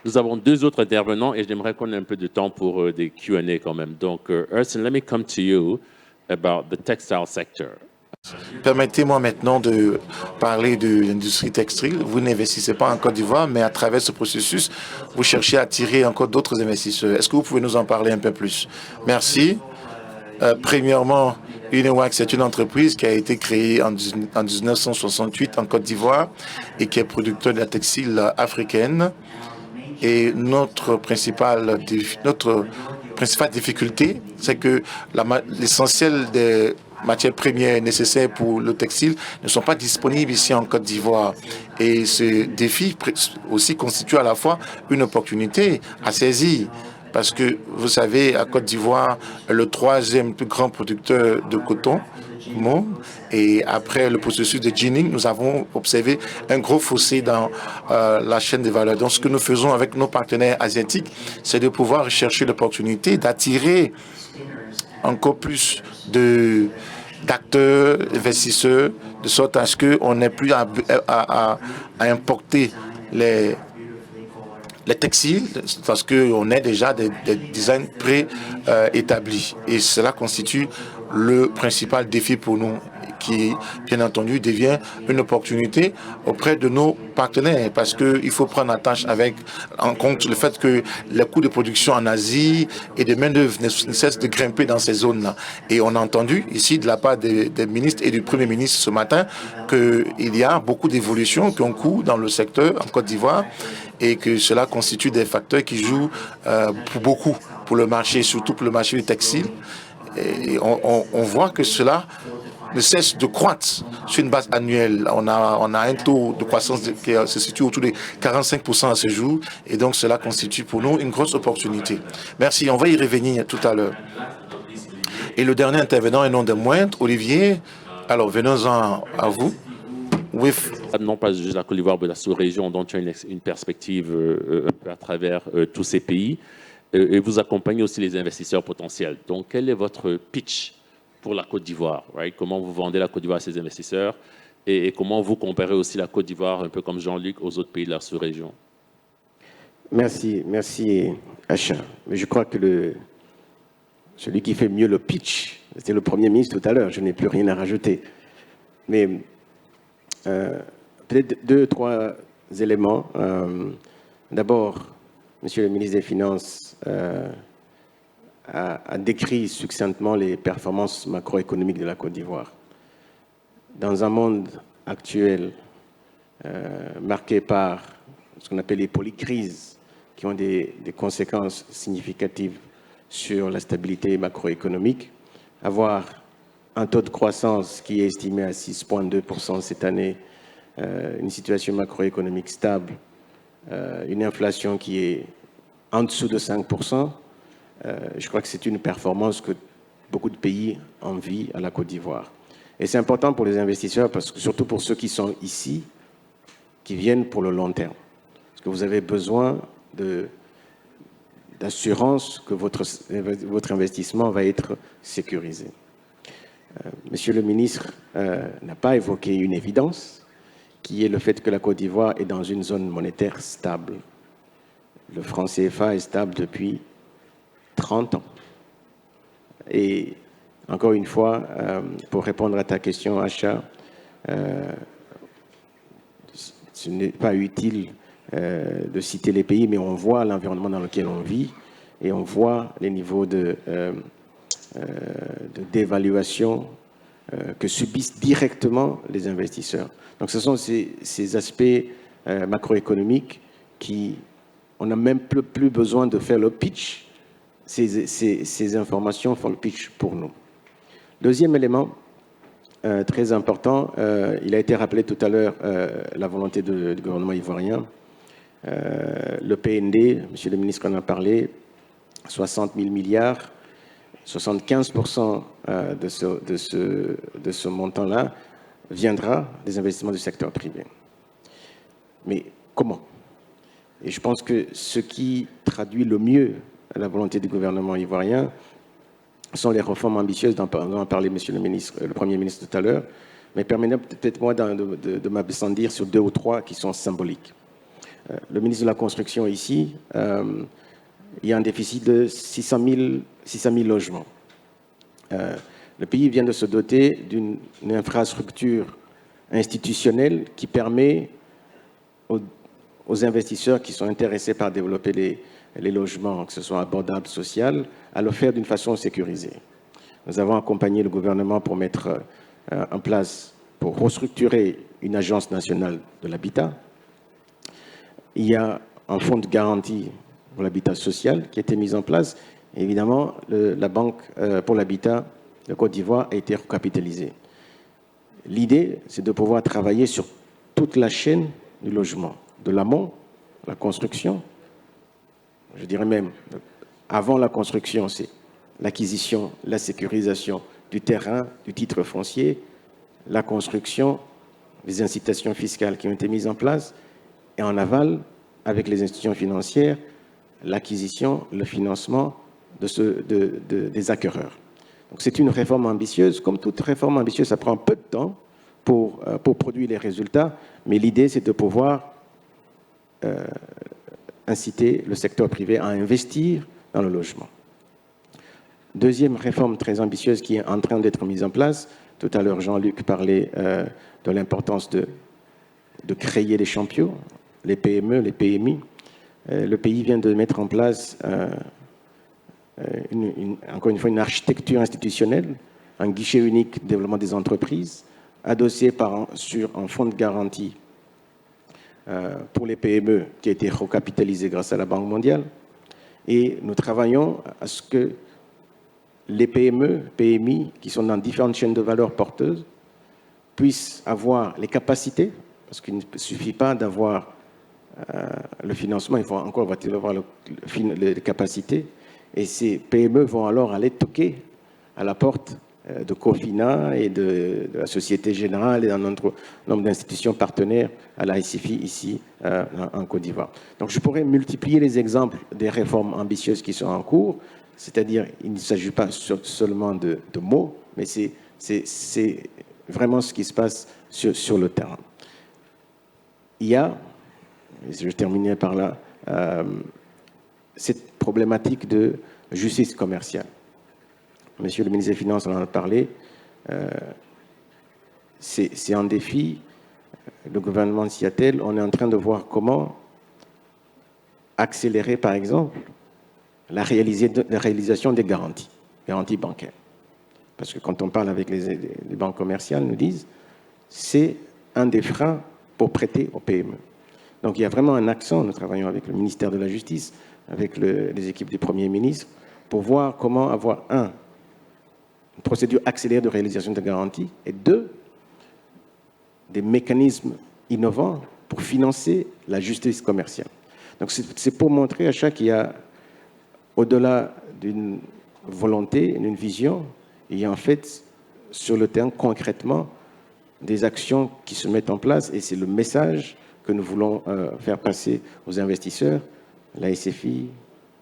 Nous avons 2 autres intervenants et j'aimerais qu'on ait un peu de temps pour des Q&A quand même. Donc, Urson, let me come to you about the textile sector. Permettez-moi maintenant de parler de l'industrie textile. Vous n'investissez pas en Côte d'Ivoire, mais à travers ce processus, vous cherchez à attirer encore d'autres investisseurs. Est-ce que vous pouvez nous en parler un peu plus? Merci. Premièrement, Unewax, c'est une entreprise qui a été créée en 1968 en Côte d'Ivoire et qui est producteur de la textile africaine. Et notre principale difficulté, c'est que l'essentiel des matières premières nécessaires pour le textile ne sont pas disponibles ici en Côte d'Ivoire. Et ce défi aussi constitue à la fois une opportunité à saisir. Parce que, vous savez, à Côte d'Ivoire, le 3e plus grand producteur de coton au monde, et après le processus de ginning, nous avons observé un gros fossé dans la chaîne de valeur. Donc, ce que nous faisons avec nos partenaires asiatiques, c'est de pouvoir chercher l'opportunité d'attirer encore plus d'acteurs, d'investisseurs, de sorte à ce qu'on n'ait plus à importer les textiles, parce qu'on a déjà des designs pré-établis. Et cela constitue le principal défi pour nous, qui, bien entendu, devient une opportunité auprès de nos partenaires, parce qu'il faut prendre en compte le fait que les coûts de production en Asie et de main-d'œuvre ne cessent de grimper dans ces zones-là. Et on a entendu ici, de la part des ministres et du Premier ministre ce matin, qu'il y a beaucoup d'évolutions qui ont cours dans le secteur en Côte d'Ivoire, et que cela constitue des facteurs qui jouent pour beaucoup pour le marché, surtout pour le marché du textile. Et on voit que cela ne cesse de croître sur une base annuelle. On a un taux de croissance qui se situe autour de 45% à ce jour, et donc cela constitue pour nous une grosse opportunité. Merci, on va y revenir tout à l'heure. Et le dernier intervenant, et non des moindres, Olivier, alors venons-en à vous. Non pas juste la Côte d'Ivoire, mais la sous-région, dont tu as une perspective à travers tous ces pays, et vous accompagnez aussi les investisseurs potentiels. Donc, quel est votre pitch pour la Côte d'Ivoire, right? Comment vous vendez la Côte d'Ivoire à ces investisseurs, et comment vous comparez aussi la Côte d'Ivoire, un peu comme Jean-Luc, aux autres pays de la sous-région? Merci Acha. Mais je crois que celui qui fait mieux le pitch, c'était le Premier ministre tout à l'heure, je n'ai plus rien à rajouter. Mais peut-être 2 ou 3 éléments. D'abord, Monsieur le ministre des Finances a décrit succinctement les performances macroéconomiques de la Côte d'Ivoire. Dans un monde actuel marqué par ce qu'on appelle les polycrises, qui ont des conséquences significatives sur la stabilité macroéconomique, avoir un taux de croissance qui est estimé à 6,2% cette année, une situation macroéconomique stable, une inflation qui est en dessous de 5%, je crois que c'est une performance que beaucoup de pays envient à la Côte d'Ivoire. Et c'est important pour les investisseurs, parce que surtout pour ceux qui sont ici, qui viennent pour le long terme. Parce que vous avez besoin d'assurance que votre investissement va être sécurisé. Monsieur le ministre n'a pas évoqué une évidence, qui est le fait que la Côte d'Ivoire est dans une zone monétaire stable. Le franc CFA est stable depuis 30 ans. Et encore une fois, pour répondre à ta question, Acha, ce n'est pas utile de citer les pays, mais on voit l'environnement dans lequel on vit et on voit les niveaux de dévaluation que subissent directement les investisseurs. Donc ce sont ces aspects macroéconomiques qui, on n'a même plus besoin de faire le pitch. Ces informations font le pitch pour nous. Deuxième élément très important, il a été rappelé tout à l'heure la volonté du gouvernement ivoirien. Le PND, monsieur le ministre en a parlé, 60 000 milliards, 75% de ce montant-là viendra des investissements du secteur privé. Mais comment? Et je pense que ce qui traduit le mieux la volonté du gouvernement ivoirien sont les réformes ambitieuses dont a parlé monsieur le Premier ministre tout à l'heure, mais permettez peut-être moi de m'abstenir sur 2 ou 3 qui sont symboliques. Le ministre de la Construction ici, il y a un déficit de 600 000 logements. Le pays vient de se doter d'une infrastructure institutionnelle qui permet aux investisseurs qui sont intéressés par développer les logements, que ce soit abordables, social, à le faire d'une façon sécurisée. Nous avons accompagné le gouvernement pour mettre en place, pour restructurer une agence nationale de l'habitat. Il y a un fonds de garantie pour l'habitat social qui a été mis en place évidemment, la Banque pour l'habitat de Côte d'Ivoire a été recapitalisée. L'idée, c'est de pouvoir travailler sur toute la chaîne du logement, de l'amont, la construction, je dirais même avant la construction, c'est l'acquisition, la sécurisation du terrain, du titre foncier, la construction, les incitations fiscales qui ont été mises en place, et en aval, avec les institutions financières, l'acquisition, le financement des acquéreurs. Donc c'est une réforme ambitieuse. Comme toute réforme ambitieuse, ça prend peu de temps pour produire les résultats, mais l'idée, c'est de pouvoir inciter le secteur privé à investir dans le logement. Deuxième réforme très ambitieuse qui est en train d'être mise en place. Tout à l'heure, Jean-Luc parlait de l'importance de créer des champions, les PME, les PMI. Le pays vient de mettre en place, encore une fois, une architecture institutionnelle, un guichet unique développement des entreprises, adossé sur un fonds de garantie pour les PME qui a été recapitalisé grâce à la Banque mondiale. Et nous travaillons à ce que les PME, PMI, qui sont dans différentes chaînes de valeur porteuses, puissent avoir les capacités, parce qu'il ne suffit pas d'avoir le financement, il faut encore avoir les capacités. Et ces PME vont alors aller toquer à la porte de Cofina et de la Société Générale et d'un nombre d'institutions partenaires à la SCFI ici en Côte d'Ivoire. Donc je pourrais multiplier les exemples des réformes ambitieuses qui sont en cours, c'est-à-dire il ne s'agit pas seulement de mots, mais c'est vraiment ce qui se passe sur le terrain. Il y a, et je terminais par là, cette problématique de justice commerciale. Monsieur le ministre des Finances en a parlé. C'est un défi. Le gouvernement s'y attelle. On est en train de voir comment accélérer, par exemple, la réalisation des garanties bancaires. Parce que quand on parle avec les banques commerciales, nous disent c'est un des freins pour prêter aux PME. Donc il y a vraiment un accent. Nous travaillons avec le ministère de la Justice, avec les équipes du Premier ministre, pour voir comment avoir une procédure accélérée de réalisation de garanties, et deux, des mécanismes innovants pour financer la justice commerciale. Donc c'est pour montrer à chaque qu'il y a, au-delà d'une volonté, d'une vision, il y a en fait sur le terrain concrètement des actions qui se mettent en place, et c'est le message que nous voulons faire passer aux investisseurs. La SFI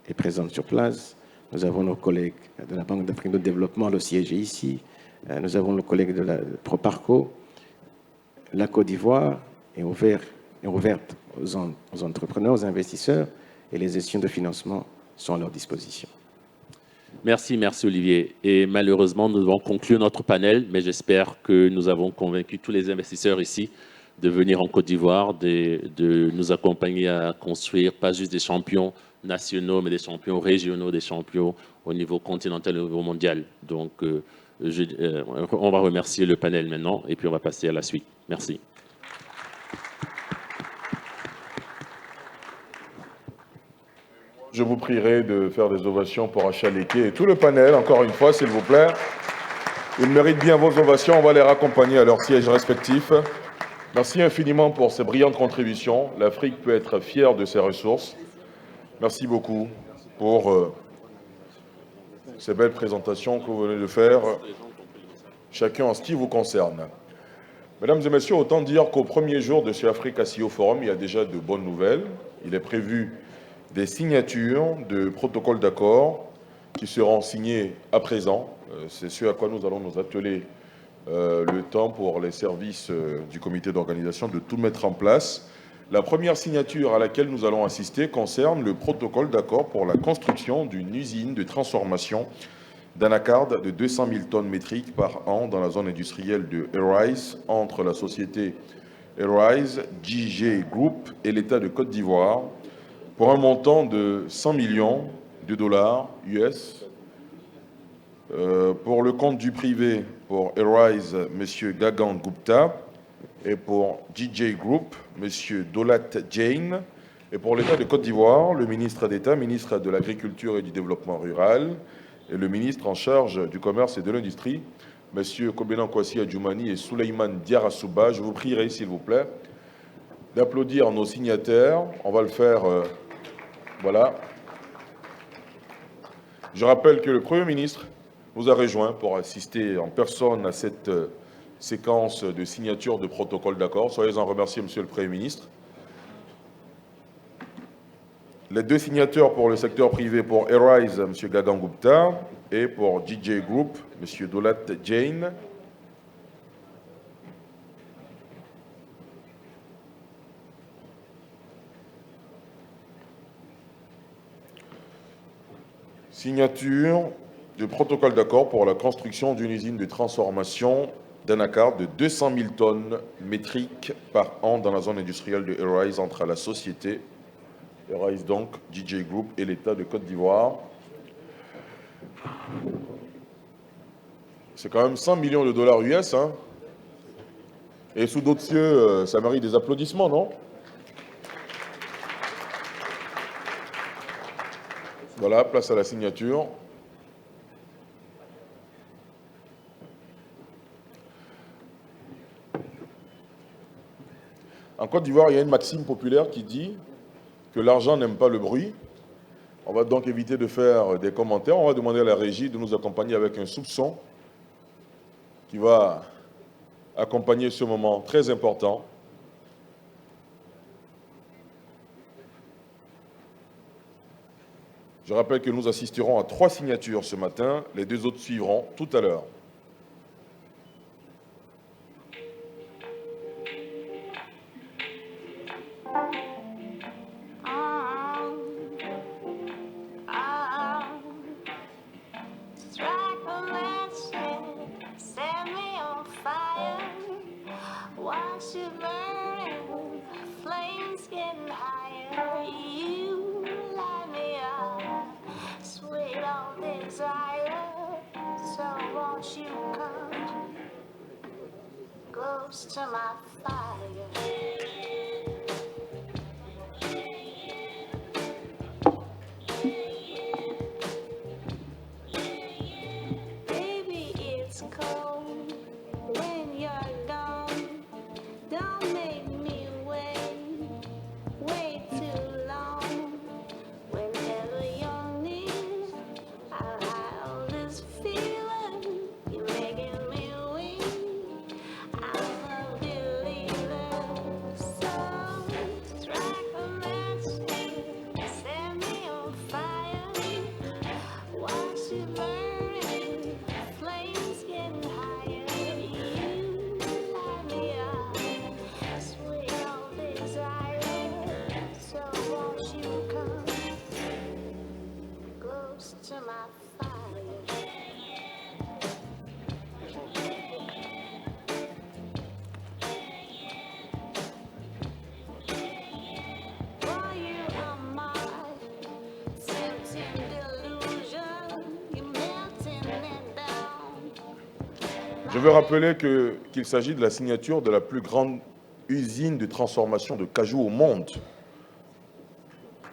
est présente sur place. Nous avons nos collègues de la Banque d'Afrique de Développement, le siège est ici. Nous avons nos collègues de la Proparco. La Côte d'Ivoire est ouverte aux entrepreneurs, aux investisseurs, et les institutions de financement sont à leur disposition. Merci Olivier. Et malheureusement, nous devons conclure notre panel, mais j'espère que nous avons convaincu tous les investisseurs ici de venir en Côte d'Ivoire, de nous accompagner à construire pas juste des champions nationaux, mais des champions régionaux, des champions au niveau continental et au niveau mondial. Donc, on va remercier le panel maintenant, et puis on va passer à la suite. Merci. Je vous prierai de faire des ovations pour Acha Leke et tout le panel, encore une fois, s'il vous plaît. Ils méritent bien vos ovations, on va les raccompagner à leur siège respectif. Merci infiniment pour ces brillantes contributions. L'Afrique peut être fière de ses ressources. Merci beaucoup pour ces belles présentations que vous venez de faire, chacun en ce qui vous concerne. Mesdames et messieurs, autant dire qu'au premier jour de ce Africa CEO Forum, il y a déjà de bonnes nouvelles. Il est prévu des signatures de protocoles d'accord qui seront signés à présent. C'est ce à quoi nous allons nous atteler le temps pour les services du comité d'organisation de tout mettre en place. La première signature à laquelle nous allons assister concerne le protocole d'accord pour la construction d'une usine de transformation d'anacarde de 200 000 tonnes métriques par an dans la zone industrielle de Arise entre la société Arise, JG Group et l'État de Côte d'Ivoire pour un montant de 100 millions de dollars US. Pour le compte du privé, pour Arise, M. Gagan Gupta, et pour JJ Group, M. Dolat Jain, Et pour l'État de Côte d'Ivoire, le ministre d'État, ministre de l'Agriculture et du Développement rural, et le ministre en charge du Commerce et de l'Industrie, M. Kobenan Kwasi Adjoumani et Souleymane Diarra-Souba. Je vous prierai, s'il vous plaît, d'applaudir nos signataires. On va le faire, voilà. Je rappelle que le Premier ministre nous a rejoints pour assister en personne à cette séquence de signature de protocole d'accord. Soyez-en remerciés, Monsieur le Premier ministre. Les deux signateurs pour le secteur privé, pour Arise, M. Gagan Gupta, et pour DJ Group, M. Dolat Jain. Signature du protocole d'accord pour la construction d'une usine de transformation d'anacarde de 200 000 tonnes métriques par an dans la zone industrielle de Arise entre la société Arise, donc, DJ Group et l'État de Côte d'Ivoire. C'est quand même 100 millions de dollars US, hein. Et sous d'autres cieux, ça mérite des applaudissements, non? Voilà, place à la signature. En Côte d'Ivoire, il y a une maxime populaire qui dit que l'argent n'aime pas le bruit. On va donc éviter de faire des commentaires. On va demander à la régie de nous accompagner avec un soupçon qui va accompagner ce moment très important. Je rappelle que nous assisterons à 3 signatures ce matin. Les 2 autres suivront tout à l'heure. To my fire. Baby, it's cold when you're gone. Don't make me wait too long. Whenever you're near, I have this feeling you're making me weak. I'm a believer, so strike a match, set me on fire. Watch it burn, flames getting higher. You light me up, sweet old desire. So won't you come close to my fire? Je veux rappeler qu'il s'agit de la signature de la plus grande usine de transformation de cajou au monde.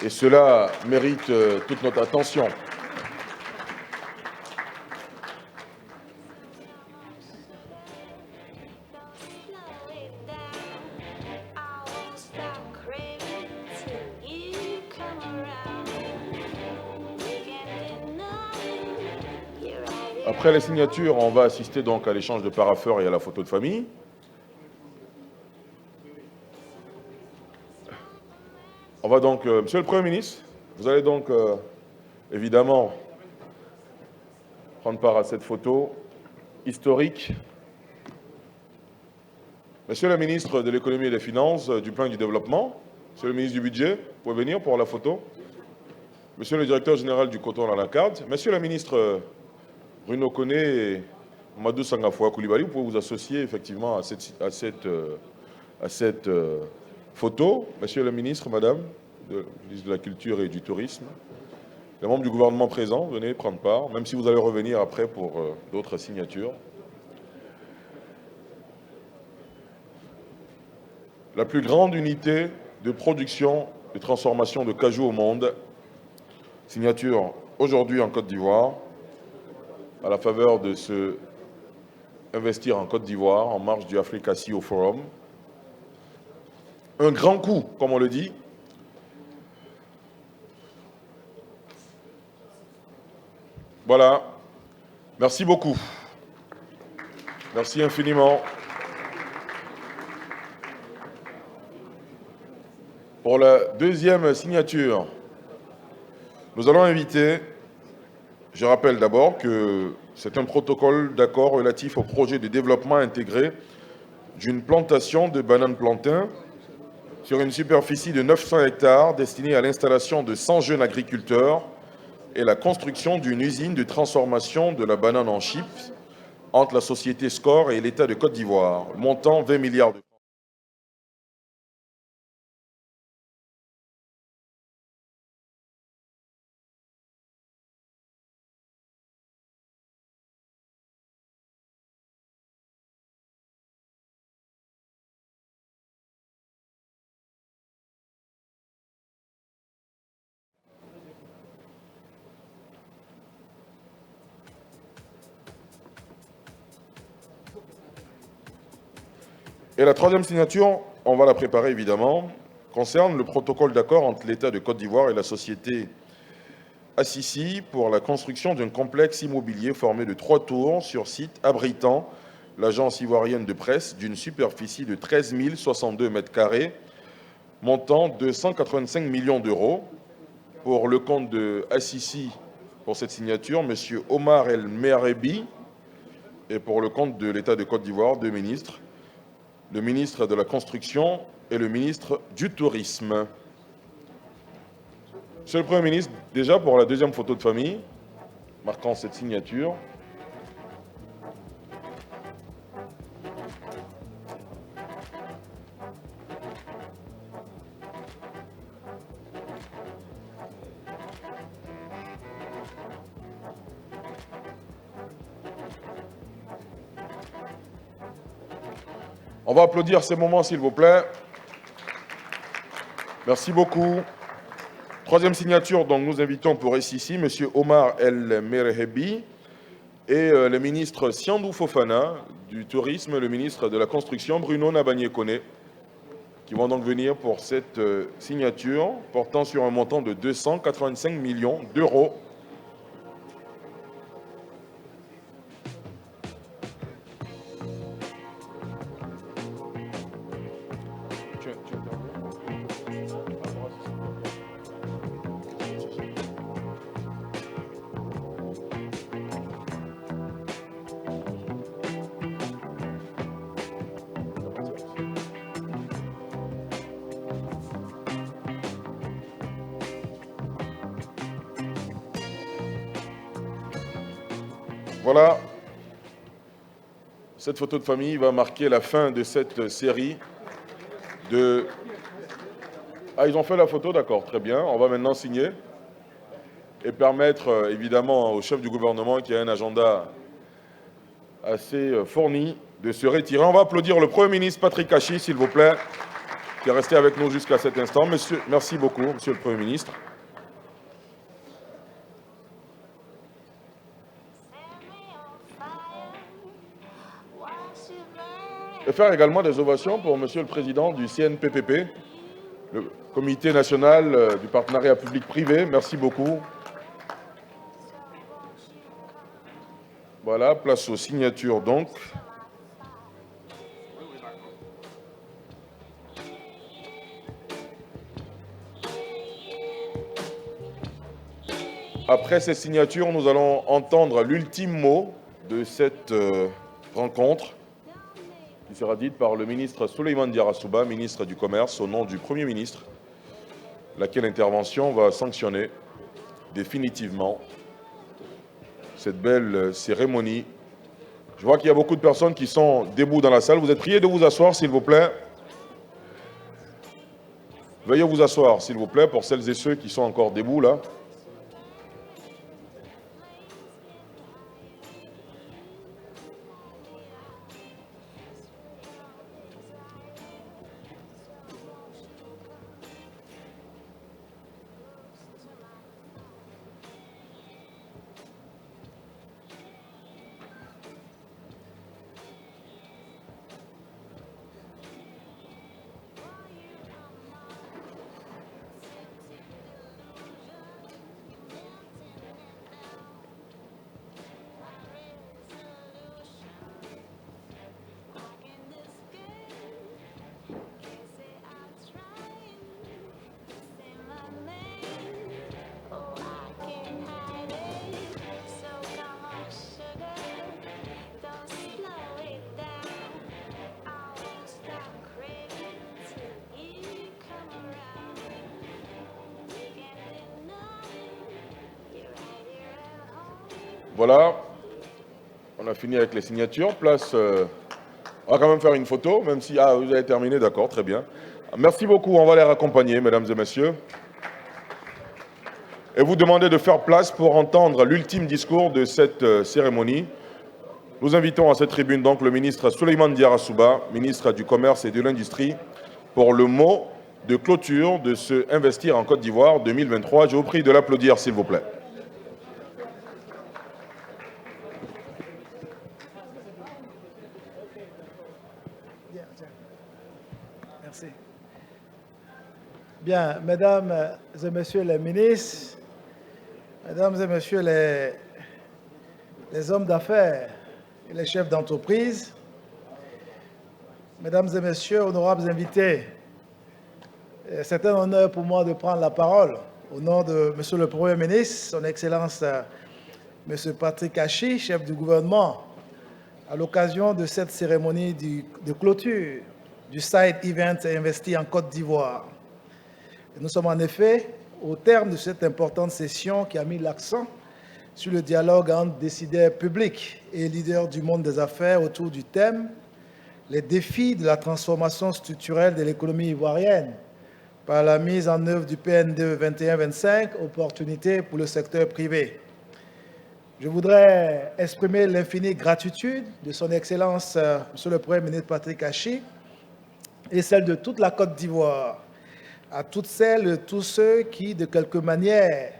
Et cela mérite toute notre attention. Après les signatures, on va assister donc à l'échange de parapheurs et à la photo de famille. On va donc, Monsieur le Premier ministre, vous allez donc évidemment prendre part à cette photo historique. Monsieur le ministre de l'Économie et des Finances, du Plan et du Développement, Monsieur le ministre du Budget, vous pouvez venir pour la photo. Monsieur le directeur général du coton à la carte, Monsieur le ministre Bruno Koné et Mamadou Sangafoua Koulibaly, vous pouvez vous associer effectivement à cette photo. Monsieur le ministre, Madame, le ministre de la Culture et du Tourisme, les membres du gouvernement présents, venez prendre part, même si vous allez revenir après pour d'autres signatures. La plus grande unité de production de de transformation de cajou au monde. Signature aujourd'hui en Côte d'Ivoire, à la faveur de ce investir en Côte d'Ivoire, en marge du Africa CEO Forum. Un grand coup, comme on le dit. Voilà. Merci beaucoup. Merci infiniment. Pour la deuxième signature, nous allons inviter, je rappelle d'abord que c'est un protocole d'accord relatif au projet de développement intégré d'une plantation de bananes plantains sur une superficie de 900 hectares destinée à l'installation de 100 jeunes agriculteurs et la construction d'une usine de transformation de la banane en chips entre la société Score et l'État de Côte d'Ivoire, montant 20 milliards de francs. Et la troisième signature, on va la préparer évidemment, concerne le protocole d'accord entre l'État de Côte d'Ivoire et la société Assisi pour la construction d'un complexe immobilier formé de 3 tours sur site abritant l'agence ivoirienne de presse d'une superficie de 13 062 mètres carrés, montant 285 millions d'euros. Pour le compte de Assisi, pour cette signature, M. Omar El Merebi, et pour le compte de l'État de Côte d'Ivoire, 2 ministres, le ministre de la Construction et le ministre du Tourisme. Monsieur le Premier ministre, déjà pour la deuxième photo de famille, marquant cette signature. On va applaudir ces moments, s'il vous plaît. Merci beaucoup. Troisième signature, donc nous invitons pour ici M. Omar El Merebi et le ministre Siandou Fofana du Tourisme, le ministre de la Construction Bruno Nabagné-Koné, qui vont donc venir pour cette signature portant sur un montant de 285 millions d'euros. Voilà, cette photo de famille va marquer la fin de cette série de... Ah, ils ont fait la photo, d'accord, très bien. On va maintenant signer et permettre évidemment au chef du gouvernement qui a un agenda assez fourni de se retirer. On va applaudir le Premier ministre Patrick Kachi, s'il vous plaît, qui est resté avec nous jusqu'à cet instant. Monsieur, merci beaucoup, Monsieur le Premier ministre. Et faire également des ovations pour Monsieur le Président du CNPPP, le Comité national du partenariat public-privé. Merci beaucoup. Voilà, place aux signatures donc. Après ces signatures, nous allons entendre l'ultime mot de cette rencontre, qui sera dite par le ministre Souleymane Diarra-Souba, ministre du Commerce, au nom du Premier ministre, laquelle intervention va sanctionner définitivement cette belle cérémonie. Je vois qu'il y a beaucoup de personnes qui sont debout dans la salle. Vous êtes priés de vous asseoir, s'il vous plaît. Veuillez vous asseoir, s'il vous plaît, pour celles et ceux qui sont encore debout, là. Voilà, on a fini avec les signatures. Place, on va quand même faire une photo, même si... Ah, vous avez terminé, d'accord, très bien. Merci beaucoup, on va les raccompagner, mesdames et messieurs. Et vous demandez de faire place pour entendre l'ultime discours de cette cérémonie. Nous invitons à cette tribune donc le ministre Souleymane Diarra Souba, ministre du Commerce et de l'Industrie, pour le mot de clôture de ce Investir en Côte d'Ivoire 2023. Je vous prie de l'applaudir, s'il vous plaît. Merci. Bien, mesdames et messieurs les ministres, mesdames et messieurs les hommes d'affaires et les chefs d'entreprise, mesdames et messieurs, honorables invités, c'est un honneur pour moi de prendre la parole au nom de Monsieur le Premier ministre, Son Excellence Monsieur Patrick Kachi, chef du gouvernement, à l'occasion de cette cérémonie de clôture du Side Event investi en Côte d'Ivoire. Nous sommes en effet au terme de cette importante session qui a mis l'accent sur le dialogue entre décideurs publics et leaders du monde des affaires autour du thème « Les défis de la transformation structurelle de l'économie ivoirienne par la mise en œuvre du PND 21-25, opportunités pour le secteur privé ». Je voudrais exprimer l'infinie gratitude de Son Excellence, Monsieur le Premier ministre Patrick Kachi, et celle de toute la Côte d'Ivoire, à toutes celles et tous ceux qui, de quelque manière,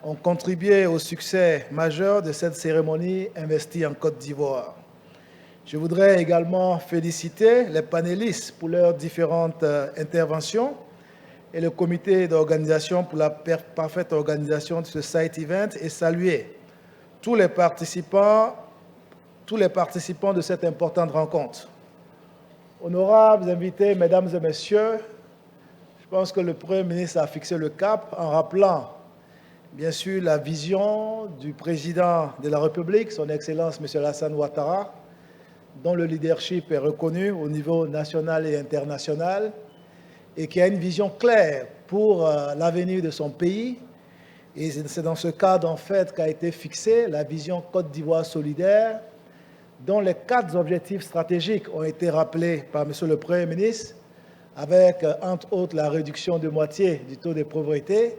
ont contribué au succès majeur de cette cérémonie investie en Côte d'Ivoire. Je voudrais également féliciter les panélistes pour leurs différentes interventions et le comité d'organisation pour la parfaite organisation de ce site event et saluer tous les participants de cette importante rencontre. Honorables invités, mesdames et messieurs, je pense que le Premier ministre a fixé le cap en rappelant, bien sûr, la vision du président de la République, son Excellence M. Alassane Ouattara, dont le leadership est reconnu au niveau national et international, et qui a une vision claire pour l'avenir de son pays. Et c'est dans ce cadre, en fait, qu'a été fixée la vision Côte d'Ivoire solidaire, dont les 4 objectifs stratégiques ont été rappelés par M. le Premier ministre, avec, entre autres, la réduction de moitié du taux de pauvreté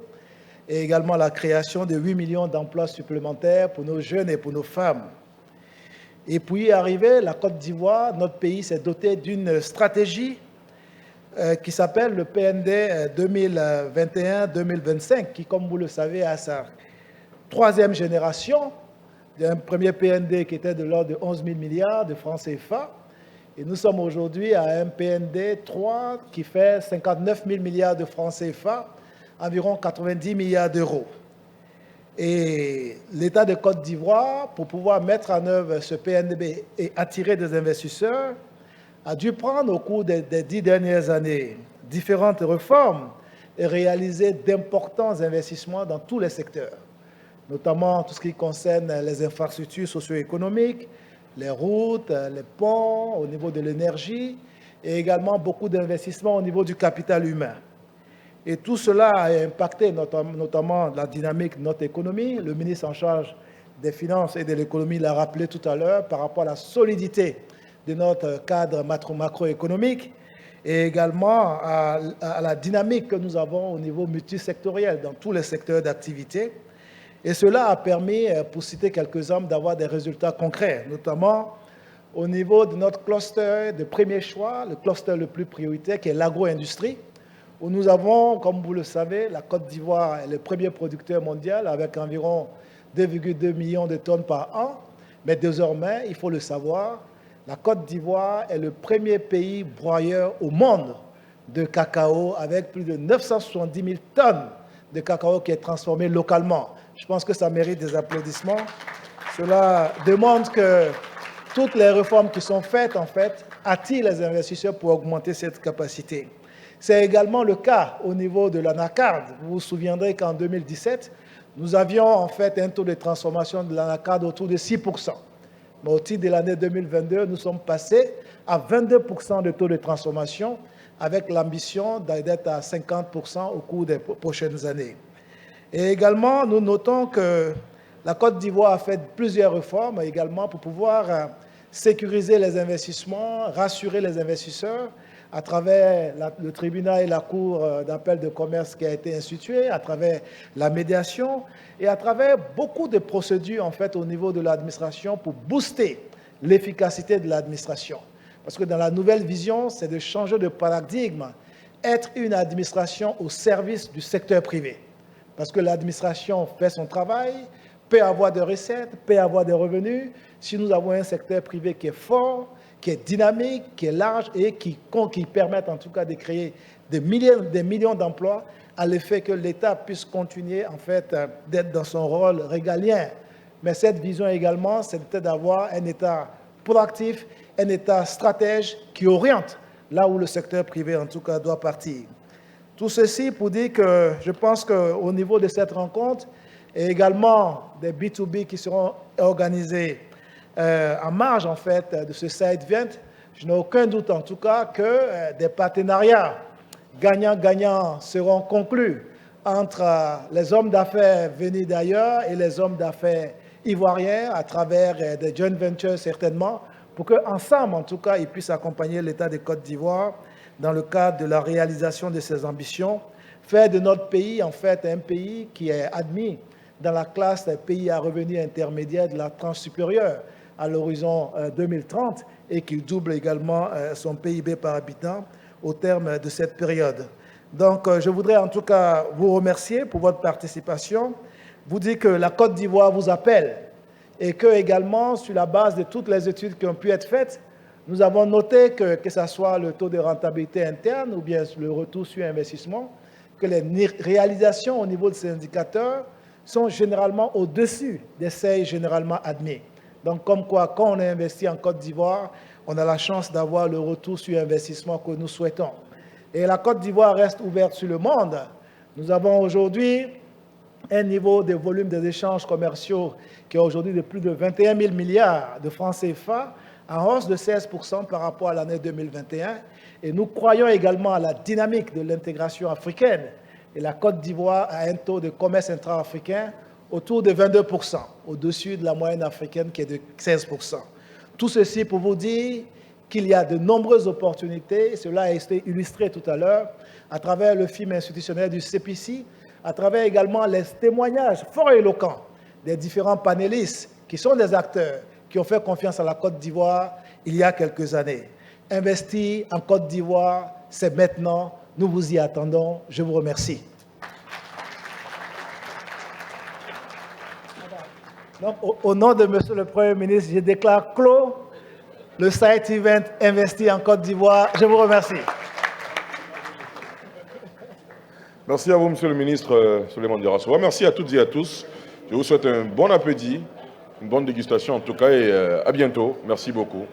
et également la création de 8 millions d'emplois supplémentaires pour nos jeunes et pour nos femmes. Et pour y arriver, la Côte d'Ivoire, notre pays, s'est doté d'une stratégie qui s'appelle le PND 2021-2025, qui, comme vous le savez, a sa 3e génération. Un premier PND qui était de l'ordre de 11 000 milliards de francs CFA. Et nous sommes aujourd'hui à un PND 3 qui fait 59 000 milliards de francs CFA, environ 90 milliards d'euros. Et l'État de Côte d'Ivoire, pour pouvoir mettre en œuvre ce PNB et attirer des investisseurs, a dû prendre au cours des 10 dernières années différentes réformes et réaliser d'importants investissements dans tous les secteurs, notamment tout ce qui concerne les infrastructures socio-économiques, les routes, les ponts, au niveau de l'énergie, et également beaucoup d'investissements au niveau du capital humain. Et tout cela a impacté notamment la dynamique de notre économie. Le ministre en charge des Finances et de l'économie l'a rappelé tout à l'heure par rapport à la solidité de notre cadre macroéconomique et également à la dynamique que nous avons au niveau multisectoriel dans tous les secteurs d'activité. Et cela a permis, pour citer quelques-uns, d'avoir des résultats concrets, notamment au niveau de notre cluster de premier choix, le cluster le plus prioritaire qui est l'agro-industrie, où nous avons, comme vous le savez, la Côte d'Ivoire est le premier producteur mondial avec environ 2,2 millions de tonnes par an. Mais désormais, il faut le savoir, la Côte d'Ivoire est le premier pays broyeur au monde de cacao avec plus de 970 000 tonnes de cacao qui est transformé localement. Je pense que ça mérite des applaudissements. Cela démontre que toutes les réformes qui sont faites, en fait, attirent les investisseurs pour augmenter cette capacité. C'est également le cas au niveau de l'anacarde. Vous vous souviendrez qu'en 2017, nous avions en fait un taux de transformation de l'anacarde autour de 6%. Mais au titre de l'année 2022, nous sommes passés à 22% de taux de transformation avec l'ambition d'être à 50% au cours des prochaines années. Et également, nous notons que La Côte d'Ivoire a fait plusieurs réformes également pour pouvoir sécuriser les investissements, rassurer les investisseurs à travers le tribunal et la cour d'appel de commerce qui a été instituée, à travers la médiation et à travers beaucoup de procédures en fait au niveau de l'administration pour booster l'efficacité de l'administration. Parce que dans la nouvelle vision, c'est de changer de paradigme, être une administration au service du secteur privé. Parce que l'administration fait son travail, peut avoir des recettes, peut avoir des revenus. Si nous avons un secteur privé qui est fort, qui est dynamique, qui est large et qui permet en tout cas de créer des millions d'emplois, à l'effet que l'État puisse continuer en fait d'être dans son rôle régalien. Mais cette vision également, c'est d'avoir un État proactif, un État stratège qui oriente là où le secteur privé en tout cas doit partir. Tout ceci pour dire que je pense qu'au niveau de cette rencontre, et également des B2B qui seront organisés en marge en fait de ce side event, je n'ai aucun doute en tout cas que des partenariats gagnants-gagnants seront conclus entre les hommes d'affaires venus d'ailleurs et les hommes d'affaires ivoiriens à travers des joint ventures certainement, pour qu'ensemble en tout cas ils puissent accompagner l'État de Côte d'Ivoire dans le cadre de la réalisation de ses ambitions, faire de notre pays en fait un pays qui est admis dans la classe des pays à revenus intermédiaires de la tranche supérieure à l'horizon 2030 et qui double également son PIB par habitant au terme de cette période. Donc, je voudrais en tout cas vous remercier pour votre participation, vous dire que la Côte d'Ivoire vous appelle et que également, sur la base de toutes les études qui ont pu être faites, nous avons noté que ce soit le taux de rentabilité interne ou bien le retour sur investissement, que les réalisations au niveau de ces indicateurs sont généralement au-dessus des seuils généralement admis. Donc, comme quoi, quand on a investi en Côte d'Ivoire, on a la chance d'avoir le retour sur investissement que nous souhaitons. Et la Côte d'Ivoire reste ouverte sur le monde. Nous avons aujourd'hui un niveau de volume des échanges commerciaux qui est aujourd'hui de plus de 21 000 milliards de francs CFA, en hausse de 16% par rapport à l'année 2021. Et nous croyons également à la dynamique de l'intégration africaine. Et la Côte d'Ivoire a un taux de commerce intra-africain autour de 22%, au-dessus de la moyenne africaine qui est de 16%. Tout ceci pour vous dire qu'il y a de nombreuses opportunités, cela a été illustré tout à l'heure, à travers le film institutionnel du CPC, à travers également les témoignages forts et éloquents des différents panélistes qui sont des acteurs qui ont fait confiance à la Côte d'Ivoire il y a quelques années. Investir en Côte d'Ivoire, c'est maintenant. Nous vous y attendons. Je vous remercie. Donc, au nom de Monsieur le Premier ministre, je déclare clos le site event Investir en Côte d'Ivoire. Je vous remercie. Merci à vous, Monsieur le ministre Souleymane Diarra. Merci à toutes et à tous. Je vous souhaite un bon appétit, une bonne dégustation en tout cas et à bientôt. Merci beaucoup.